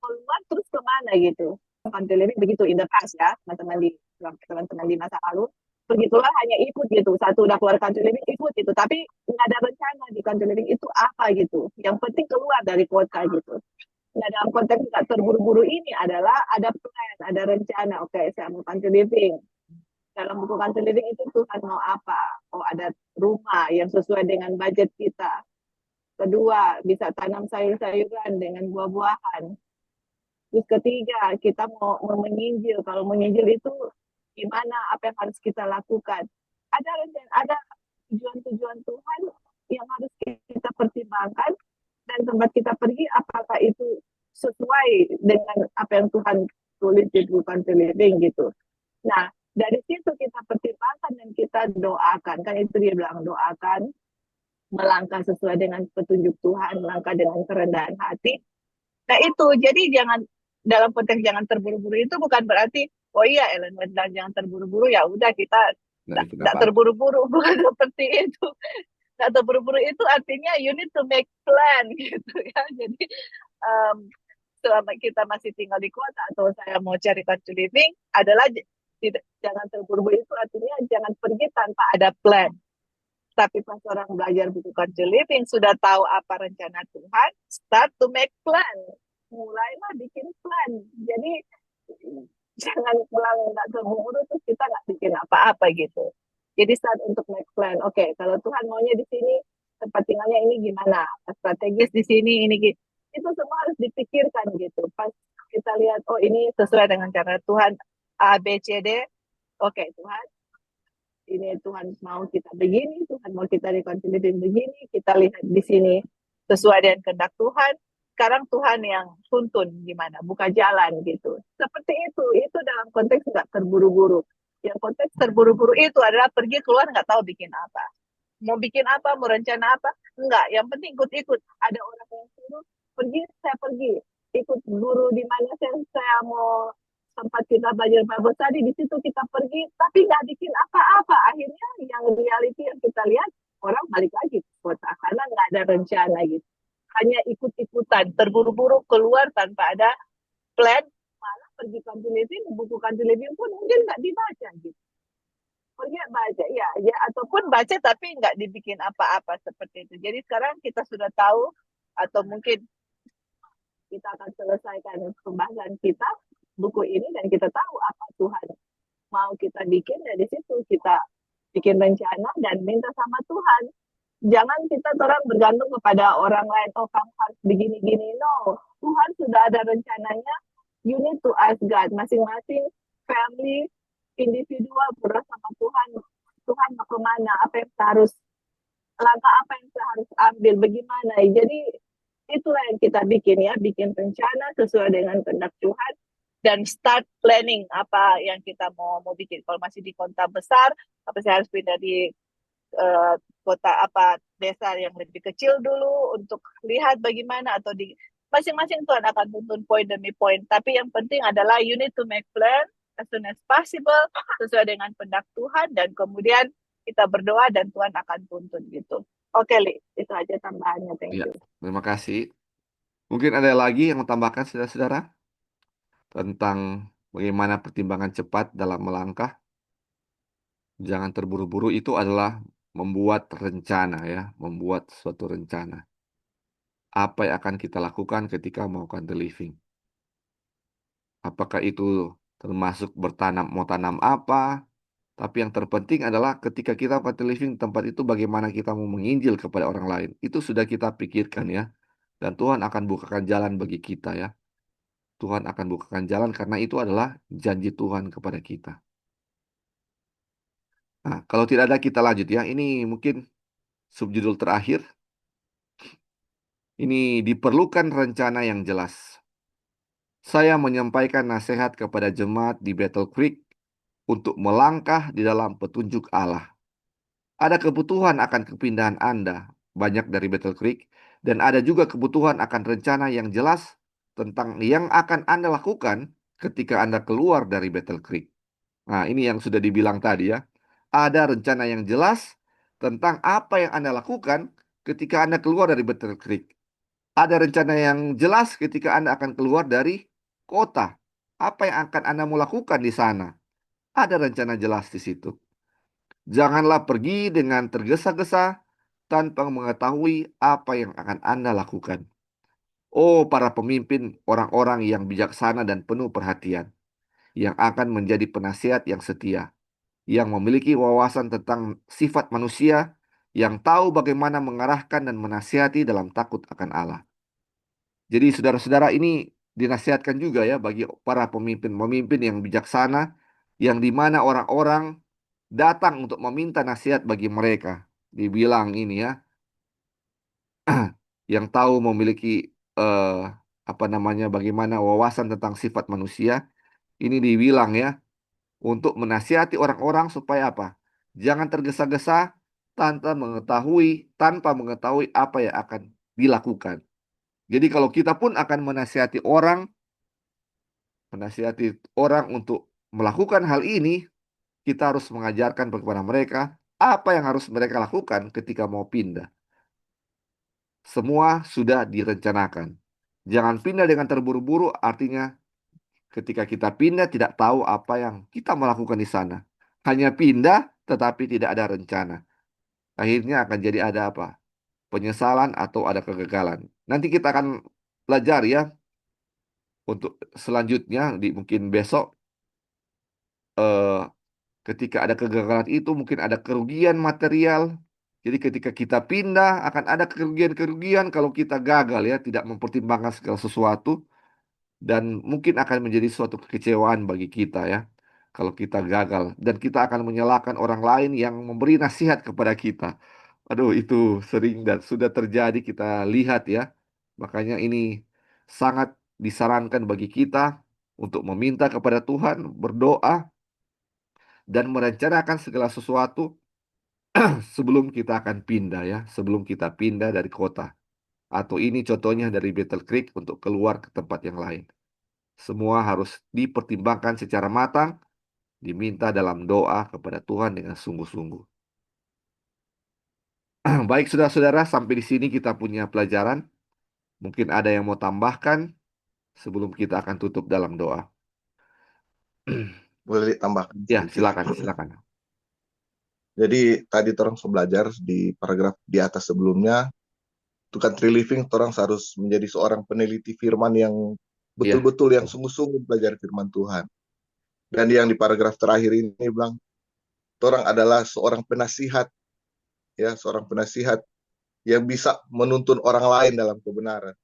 Keluar terus kemana gitu. Country living begitu in the past ya, teman-teman di masa lalu. Begitulah, hanya ikut gitu. Satu udah keluar country living, ikut gitu. Tapi nggak ada rencana di country living itu apa gitu. Yang penting keluar dari kota gitu. Nah, dalam konteks nggak terburu-buru ini adalah ada plan, ada rencana. Oke, saya mau country living. Dalam buku country living itu Tuhan mau apa? Oh, ada rumah yang sesuai dengan budget kita. Kedua, bisa tanam sayur-sayuran dengan buah-buahan. Terus ketiga, kita mau menginjil. Kalau menginjil itu gimana, apa yang harus kita lakukan. Ada rencana, ada tujuan-tujuan Tuhan yang harus kita pertimbangkan, dan tempat kita pergi apakah itu sesuai dengan apa yang Tuhan tulis di bukan living gitu. Nah, dari situ kita pertimbangkan dan kita doakan. Kan itu dia bilang, doakan, melangkah sesuai dengan petunjuk Tuhan, melangkah dengan kerendahan hati. Nah itu, jadi jangan, dalam konteks jangan terburu-buru itu bukan berarti, oh iya Ellen dan jangan terburu-buru, ya udah kita tidak terburu-buru, bukan seperti itu. Tidak terburu-buru itu artinya you need to make plan gitu ya. Jadi selama kita masih tinggal di kota atau saya mau cari country living adalah jangan terburu-buru itu artinya jangan pergi tanpa ada plan. Tapi pas orang belajar buku country living sudah tahu apa rencana Tuhan, start to make plan. Mulailah bikin plan. Jadi jangan pulang nggak terburu-buru terus kita nggak bikin apa-apa gitu. Jadi start untuk make plan. Oke, kalau Tuhan maunya di sini, tempat tinggalnya ini gimana? Strategis di sini, ini gitu. Itu semua harus dipikirkan gitu. Pas kita lihat, oh ini sesuai dengan cara Tuhan A, B, C, D. Oke, Tuhan, ini Tuhan mau kita begini, Tuhan mau kita reconciliate begini, kita lihat di sini sesuai dengan kehendak Tuhan. Sekarang Tuhan yang tuntun gimana, buka jalan gitu. Seperti itu dalam konteks nggak terburu-buru. Yang konteks terburu-buru itu adalah pergi keluar nggak tahu bikin apa. Mau bikin apa, mau rencana apa, enggak. Yang penting ikut-ikut. Ada orang yang suruh pergi, saya pergi. Ikut guru di mana saya mau tempat kita belajar Bible study, di situ kita pergi, tapi nggak bikin apa-apa. Akhirnya yang reality yang kita lihat, orang balik lagi ke kota karena nggak ada rencana gitu. Hanya ikut-ikutan, terburu-buru keluar tanpa ada plan, malah pergi country living, buku country living pun mungkin nggak dibaca gitu. Pergi baca, ya, ataupun baca tapi nggak dibikin apa-apa seperti itu. Jadi sekarang kita sudah tahu, atau mungkin kita akan selesaikan pembahasan kita buku ini dan kita tahu apa Tuhan mau kita bikin, dari situ kita bikin rencana dan minta sama Tuhan Jangan kita orang bergantung kepada orang lain. Oh, kamu harus begini-gini. No, Tuhan sudah ada rencananya. You need to ask God. Masing-masing family, individual bersama Tuhan. Tuhan mau kemana? Apa yang harus langkah apa yang saya harus ambil? Bagaimana? Jadi itulah yang kita bikin ya, bikin rencana sesuai dengan kehendak Tuhan dan start planning apa yang kita mau bikin. Kalau masih di kota besar, apa saya harus pindah di kota apa desa yang lebih kecil dulu untuk lihat bagaimana atau di masing-masing Tuhan akan tuntun poin demi poin. Tapi yang penting adalah you need to make plan as soon as possible sesuai dengan kehendak Tuhan dan kemudian kita berdoa dan Tuhan akan tuntun gitu. Oke, Li, itu aja tambahannya. Thank Ya, you. terima kasih. Mungkin ada lagi yang mau tambahkan saudara-saudara tentang bagaimana pertimbangan cepat dalam melangkah. Jangan terburu-buru itu adalah membuat rencana ya, membuat suatu rencana. Apa yang akan kita lakukan ketika melakukan the living? Apakah itu termasuk bertanam, mau tanam apa? Tapi yang terpenting adalah ketika kita melakukan the living tempat itu bagaimana kita mau menginjil kepada orang lain. Itu sudah kita pikirkan ya. Dan Tuhan akan bukakan jalan bagi kita ya. Tuhan akan bukakan jalan karena itu adalah janji Tuhan kepada kita. Nah, kalau tidak ada kita lanjut ya. Ini mungkin subjudul terakhir. Ini diperlukan rencana yang jelas. Saya menyampaikan nasihat kepada jemaat di Battle Creek untuk melangkah di dalam petunjuk Allah. Ada kebutuhan akan kepindahan Anda, banyak dari Battle Creek, dan ada juga kebutuhan akan rencana yang jelas tentang yang akan Anda lakukan ketika Anda keluar dari Battle Creek. Nah, ini yang sudah dibilang tadi ya. Ada rencana yang jelas tentang apa yang Anda lakukan ketika Anda keluar dari Battle Creek. Ada rencana yang jelas ketika Anda akan keluar dari kota. Apa yang akan Anda mau lakukan di sana? Ada rencana jelas di situ. Janganlah pergi dengan tergesa-gesa tanpa mengetahui apa yang akan Anda lakukan. Oh, para pemimpin, orang-orang yang bijaksana dan penuh perhatian, yang akan menjadi penasihat yang setia, yang memiliki wawasan tentang sifat manusia, yang tahu bagaimana mengarahkan dan menasihati dalam takut akan Allah. Jadi saudara-saudara ini dinasihatkan juga ya bagi para pemimpin-pemimpin yang bijaksana, yang di mana orang-orang datang untuk meminta nasihat bagi mereka. Dibilang ini ya, yang tahu memiliki eh, apa namanya, bagaimana wawasan tentang sifat manusia. Ini dibilang ya, untuk menasihati orang-orang supaya apa? Jangan tergesa-gesa tanpa mengetahui apa yang akan dilakukan. Jadi kalau kita pun akan menasihati orang untuk melakukan hal ini, kita harus mengajarkan kepada mereka apa yang harus mereka lakukan ketika mau pindah. Semua sudah direncanakan. Jangan pindah dengan terburu-buru, artinya ketika kita pindah tidak tahu apa yang kita melakukan di sana. Hanya pindah tetapi tidak ada rencana. Akhirnya akan jadi ada apa? Penyesalan atau ada kegagalan. Nanti kita akan belajar ya untuk selanjutnya di mungkin besok eh, ketika ada kegagalan itu mungkin ada kerugian material. Jadi ketika kita pindah akan ada kerugian-kerugian kalau kita gagal ya, tidak mempertimbangkan segala sesuatu dan mungkin akan menjadi suatu kekecewaan bagi kita ya. Kalau kita gagal dan kita akan menyalahkan orang lain yang memberi nasihat kepada kita. Aduh, itu sering dan sudah terjadi kita lihat ya. Makanya ini sangat disarankan bagi kita untuk meminta kepada Tuhan, berdoa dan merencanakan segala sesuatu sebelum kita akan pindah ya, sebelum kita pindah dari kota. Atau ini contohnya dari Battle Creek untuk keluar ke tempat yang lain. Semua harus dipertimbangkan secara matang, diminta dalam doa kepada Tuhan dengan sungguh-sungguh. Baik saudara-saudara, sampai di sini kita punya pelajaran. Mungkin ada yang mau tambahkan sebelum kita akan tutup dalam doa. Boleh ditambahkan Ya, sedikit. silakan, silakan. Jadi tadi orang sudah belajar di paragraf di atas sebelumnya, itu kan tree living, orang harus menjadi seorang peneliti firman yang Ya, betul-betul yang sungguh-sungguh belajar firman Tuhan. Dan yang di paragraf terakhir ini bilang, orang adalah seorang penasihat ya, seorang penasihat yang bisa menuntun orang lain dalam kebenaran.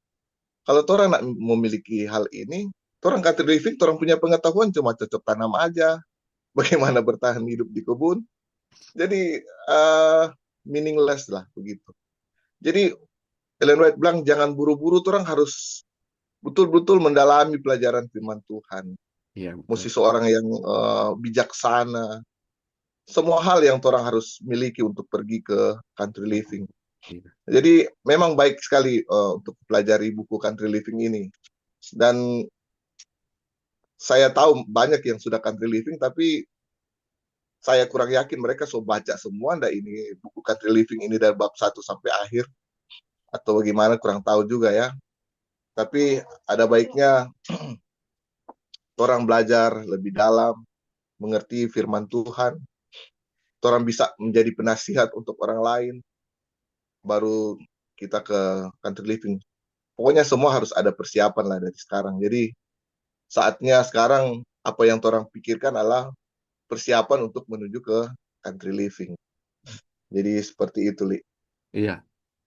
Kalau orang nak memiliki hal ini, orang country living, orang punya pengetahuan cuma cocok tanam aja, bagaimana bertahan hidup di kebun. Jadi meaningless lah begitu. Jadi Ellen White bilang jangan buru-buru, orang harus betul-betul mendalami pelajaran firman Tuhan. Iya, Mesti betul. seorang yang bijaksana. Semua hal yang orang harus miliki untuk pergi ke country living. Iya. Jadi memang baik sekali untuk pelajari buku country living ini. Dan saya tahu banyak yang sudah country living, tapi saya kurang yakin mereka baca semua ndak ini buku country living ini dari bab 1 sampai akhir, atau bagaimana kurang tahu juga ya. Tapi ada baiknya orang belajar lebih dalam, mengerti firman Tuhan, orang bisa menjadi penasihat untuk orang lain, baru kita ke country living. Pokoknya semua harus ada persiapan lah dari sekarang. Jadi saatnya sekarang apa yang orang pikirkan adalah persiapan untuk menuju ke country living. Jadi seperti itu, Li. Iya,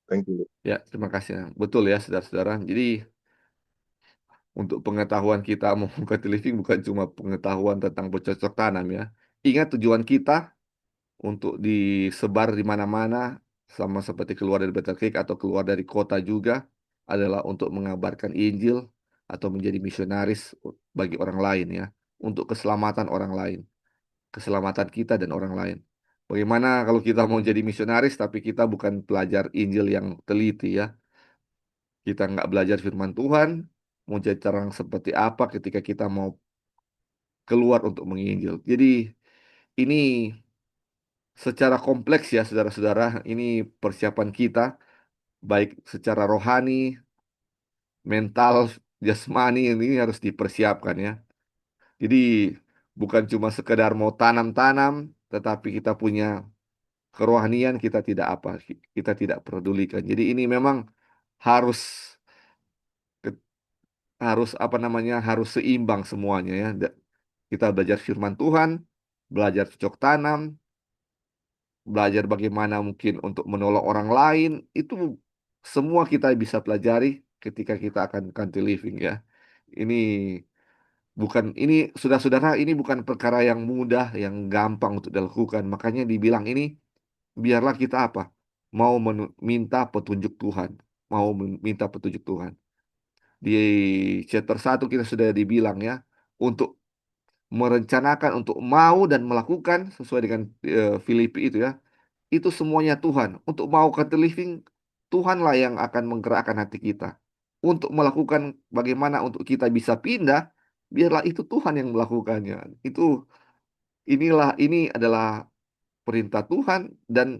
Thank you, Li. ya, terima kasih. Betul ya, saudara-saudara. Jadi untuk pengetahuan kita mau ke living bukan cuma pengetahuan tentang bercocok tanam ya. Ingat tujuan kita untuk disebar di mana-mana, sama seperti keluar dari Battle Creek atau keluar dari kota juga, adalah untuk mengabarkan Injil atau menjadi misionaris bagi orang lain ya, untuk keselamatan orang lain, keselamatan kita dan orang lain. Bagaimana kalau kita mau jadi misionaris tapi kita bukan pelajar Injil yang teliti ya, kita nggak belajar firman Tuhan, mau jadi terang seperti apa ketika kita mau keluar untuk menginjil. Jadi ini secara kompleks ya saudara-saudara, ini persiapan kita baik secara rohani, mental, jasmani ini harus dipersiapkan ya. Jadi bukan cuma sekedar mau tanam-tanam, tetapi kita punya kerohanian kita tidak apa, kita tidak pedulikan. Jadi ini memang harus harus apa namanya, harus seimbang semuanya ya. Kita belajar firman Tuhan, belajar cocok tanam, belajar bagaimana mungkin untuk menolong orang lain, itu semua kita bisa pelajari ketika kita akan country living ya. Ini ini saudara-saudara, ini bukan perkara yang mudah, yang gampang untuk dilakukan. Makanya dibilang ini biarlah kita apa? Mau minta petunjuk Tuhan, mau minta petunjuk Tuhan. Di chapter 1 kita sudah dibilang ya, untuk merencanakan, untuk mau dan melakukan sesuai dengan Filipi itu ya. Itu semuanya Tuhan. Untuk mau ke living, Tuhanlah yang akan menggerakkan hati kita. Untuk melakukan bagaimana untuk kita bisa pindah, biarlah itu Tuhan yang melakukannya. Ini adalah perintah Tuhan, dan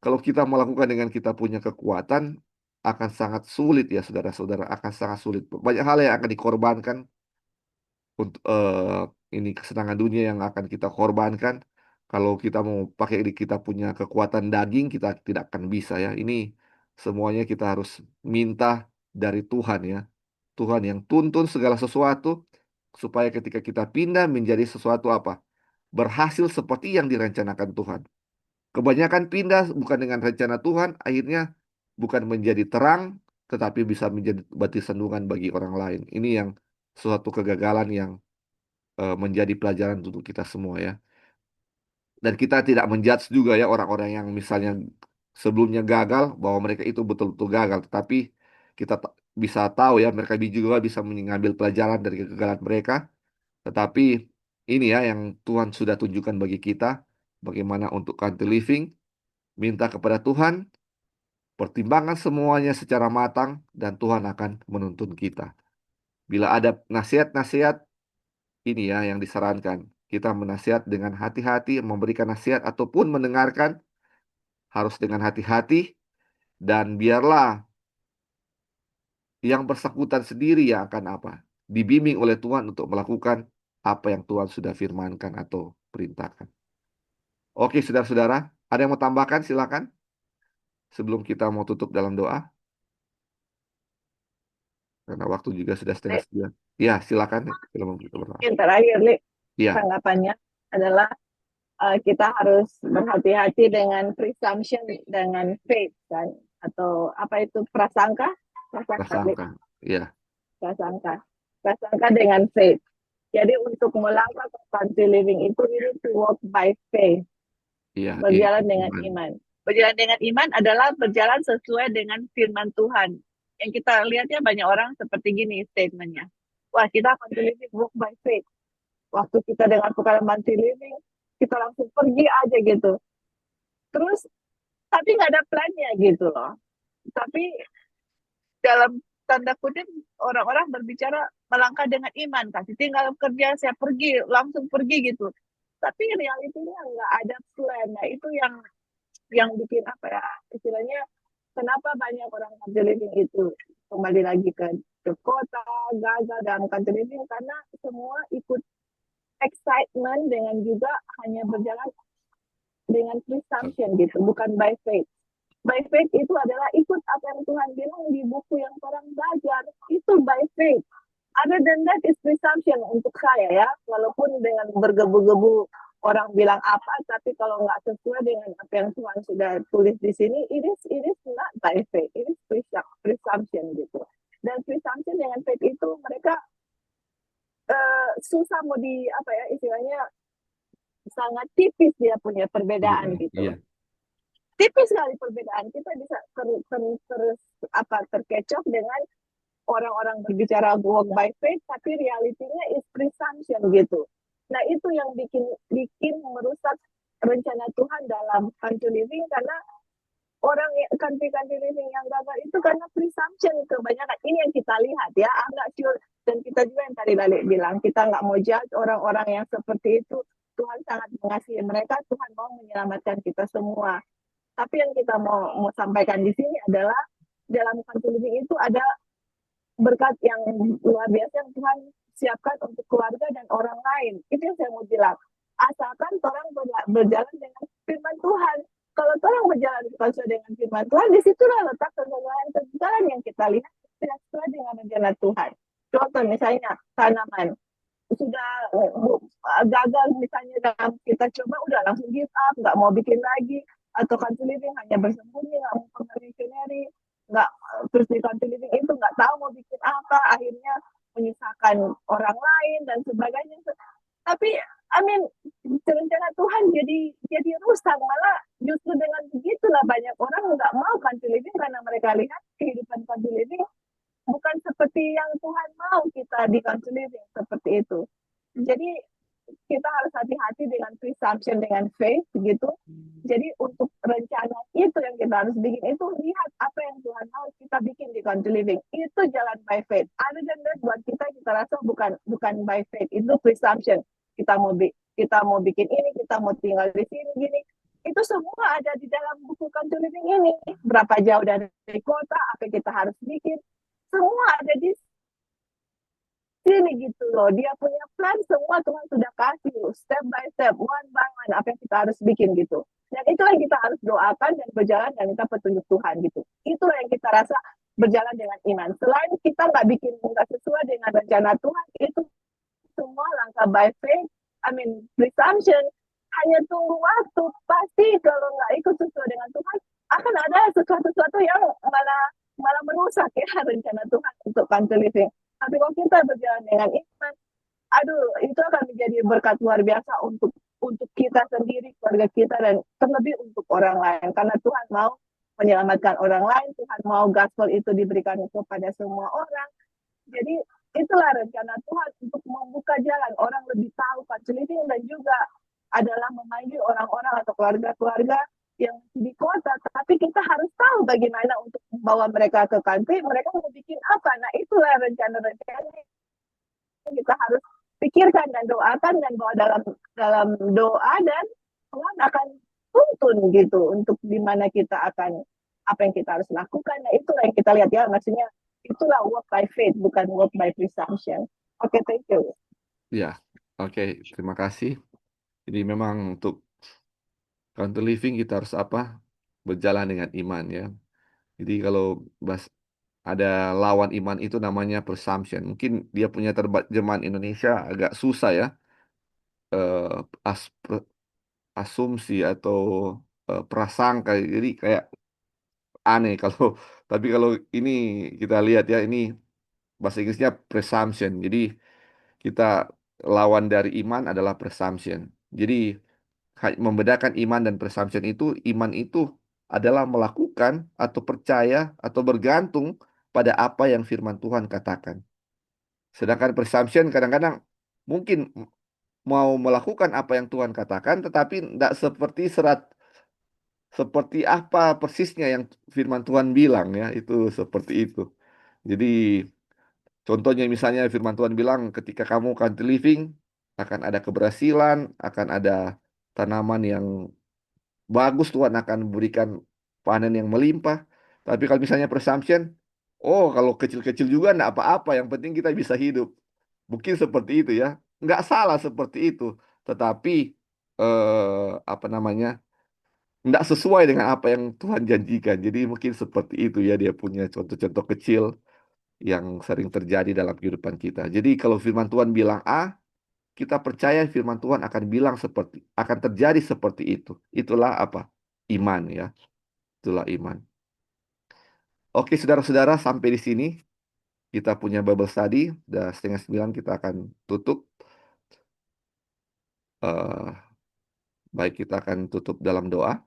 kalau kita melakukan dengan kita punya kekuatan, akan sangat sulit ya saudara-saudara, akan sangat sulit. Banyak hal yang akan dikorbankan untuk ini kesenangan dunia yang akan kita korbankan. Kalau kita mau pakai kita punya kekuatan daging, kita tidak akan bisa ya. Ini semuanya kita harus minta dari Tuhan ya. Tuhan yang tuntun segala sesuatu supaya ketika kita pindah menjadi sesuatu apa? Berhasil seperti yang direncanakan Tuhan. Kebanyakan pindah bukan dengan rencana Tuhan, akhirnya bukan menjadi terang, tetapi bisa menjadi batu sandungan bagi orang lain. Ini yang suatu kegagalan yang menjadi pelajaran untuk kita semua ya. Dan kita tidak menjudge juga ya orang-orang yang misalnya sebelumnya gagal bahwa mereka itu betul-betul gagal, tetapi kita bisa tahu ya mereka juga bisa mengambil pelajaran dari kegagalan mereka. Tetapi ini ya yang Tuhan sudah tunjukkan bagi kita bagaimana untuk country living, minta kepada Tuhan, pertimbangkan semuanya secara matang dan Tuhan akan menuntun kita. Bila ada nasihat-nasihat ini ya yang disarankan. Kita menasihat dengan hati-hati, memberikan nasihat ataupun mendengarkan harus dengan hati-hati, dan biarlah yang bersangkutan sendiri yang akan apa? Dibimbing oleh Tuhan untuk melakukan apa yang Tuhan sudah firmankan atau perintahkan. Oke, saudara-saudara, ada yang mau tambahkan? Silakan. Sebelum kita mau tutup dalam doa, karena waktu juga sudah setengah Lik, sembilan. Ya, silakan. Sebelum kita berdoa. yang terakhir, Lik, Iya, tanggapannya adalah kita harus berhati-hati dengan presumption dengan faith kan, atau apa itu prasangka, prasangka, Prasangka. Iya, prasangka, prasangka dengan faith. Jadi untuk melangkah ke country living itu we need to walk by faith, iya, iya. berjalan dengan Iman. iman. Berjalan dengan iman adalah berjalan sesuai dengan firman Tuhan. Yang kita lihatnya banyak orang seperti gini statementnya. Wah, kita country living walk by faith. Waktu kita dengan perkara country living, kita langsung pergi aja gitu. Terus, tapi nggak ada plannya gitu loh. Tapi dalam tanda kutip orang-orang berbicara melangkah dengan iman, kasih tinggal kerja saya pergi langsung pergi gitu, tapi realitinya nggak ada plan. Nah itu yang bikin apa ya istilahnya, kenapa banyak orang country living itu kembali lagi ke kota gagal dalam country living, karena semua ikut excitement dengan juga hanya berjalan dengan presumption gitu, bukan by faith. By faith itu adalah ikut apa yang Tuhan bilang di buku yang orang belajar. Itu by faith. Other than that is presumption untuk saya ya. Walaupun dengan bergebu-gebu orang bilang apa, tapi kalau nggak sesuai dengan apa yang Tuhan sudah tulis di sini, it is not by faith. It is presumption gitu. Dan presumption dengan faith itu mereka susah mau di apa ya istilahnya, sangat tipis dia punya perbedaan Iya, gitu. iya. Tipis sekali perbedaan. Kita bisa terkecoh dengan orang-orang berbicara walk by faith, tapi realitinya is presumption gitu. Nah itu yang bikin merusak rencana Tuhan dalam country living, karena orang country living yang gagal itu karena presumption kebanyakan. Ini yang kita lihat ya. I'm not sure, dan kita juga yang tadi Lali bilang, kita nggak mau judge orang-orang yang seperti itu. Tuhan sangat mengasihi mereka, Tuhan mau menyelamatkan kita semua. Tapi yang kita mau sampaikan di sini adalah dalam country living itu ada berkat yang luar biasa yang Tuhan siapkan untuk keluarga dan orang lain. Itu yang saya mau bilang. Asalkan orang berjalan dengan firman Tuhan. Kalau orang berjalan sesuai dengan firman Tuhan, disitulah letak kegagalan yang kita lihat tidak sesuai dengan rencana Tuhan. Contoh misalnya tanaman sudah gagal misalnya dalam kita coba udah langsung give up, nggak mau bikin lagi, atau country living hanya bersembunyi, nggak mau missionary, nggak, terus di country living itu nggak tahu mau bikin apa, akhirnya menyusahkan orang lain dan sebagainya. Tapi I mean rencana Tuhan jadi rusak, malah justru dengan begitulah banyak orang nggak mau country living karena mereka lihat kehidupan country living bukan seperti yang Tuhan mau kita di country living seperti itu. Jadi kita harus hati-hati dengan presumption dengan faith gitu. Jadi untuk rencana itu yang kita harus bikin itu, lihat apa yang Tuhan mau kita bikin di country living. Itu jalan by faith. Other than that buat kita rasa bukan by faith, itu presumption. Kita mau bikin ini, kita mau tinggal di sini gini. Itu semua ada di dalam buku country living ini. Berapa jauh dari kota, apa kita harus bikin. Semua ada di sini gitu loh. Dia punya plan, semua Tuhan sudah kasih step by step, one by one, apa yang kita harus bikin gitu. Dan itulah yang kita harus doakan dan berjalan dan minta petunjuk Tuhan gitu. Itulah yang kita rasa berjalan dengan iman. Selain kita nggak bikin nggak sesuai dengan rencana Tuhan, itu semua langkah by faith, presumption, hanya tunggu waktu. Pasti kalau nggak ikut sesuai dengan Tuhan, akan ada sesuatu yang malah merusak ya rencana Tuhan untuk country living. Tapi kalau kita berjalan dengan iman, itu akan menjadi berkat luar biasa untuk kita sendiri, keluarga kita, dan terlebih untuk orang lain. Karena Tuhan mau menyelamatkan orang lain, Tuhan mau gospel itu diberikan kepada semua orang. Jadi itulah rencana Tuhan untuk membuka jalan orang lebih tahu country living, dan juga adalah memanggil orang-orang atau keluarga-keluarga yang di kota, tapi kita harus tahu bagaimana untuk membawa mereka ke country, mereka mau bikin apa. Nah itulah rencana-rencana yang kita harus pikirkan dan doakan, dan bawa dalam doa, dan Tuhan akan tuntun gitu untuk dimana kita akan, apa yang kita harus lakukan. Nah itulah yang kita lihat ya, maksudnya itulah walk by faith, bukan walk by presumption. Oke, thank you. Ya, oke, terima kasih. Jadi memang untuk country living kita harus apa? Berjalan dengan iman ya. Jadi kalau ada lawan iman itu namanya presumption. Mungkin dia punya terjemahan Indonesia agak susah ya. Eh, asumsi atau prasangka. Jadi kayak aneh kalau tapi kalau ini kita lihat ya, ini bahasa Inggrisnya presumption. Jadi kita lawan dari iman adalah presumption. Jadi membedakan iman dan presumption itu, iman itu adalah melakukan atau percaya atau bergantung pada apa yang firman Tuhan katakan. Sedangkan presumption kadang-kadang mungkin mau melakukan apa yang Tuhan katakan, tetapi tidak seperti seperti apa persisnya yang firman Tuhan bilang ya, itu seperti itu. Jadi contohnya misalnya firman Tuhan bilang ketika kamu country living akan ada keberhasilan, akan ada tanaman yang bagus, Tuhan akan memberikan panen yang melimpah. Tapi kalau misalnya presumption, oh kalau kecil-kecil juga enggak apa-apa, yang penting kita bisa hidup. Mungkin seperti itu ya. Nggak salah seperti itu. Tetapi apa namanya? Nggak sesuai dengan apa yang Tuhan janjikan. Jadi mungkin seperti itu ya, dia punya contoh-contoh kecil yang sering terjadi dalam kehidupan kita. Jadi kalau firman Tuhan bilang A, kita percaya firman Tuhan akan bilang akan terjadi seperti itu. Itulah apa? Iman ya. Itulah iman. Oke, saudara-saudara, sampai di sini kita punya Bible study. Sudah 8:30 kita akan tutup. Eh, baik, kita akan tutup dalam doa.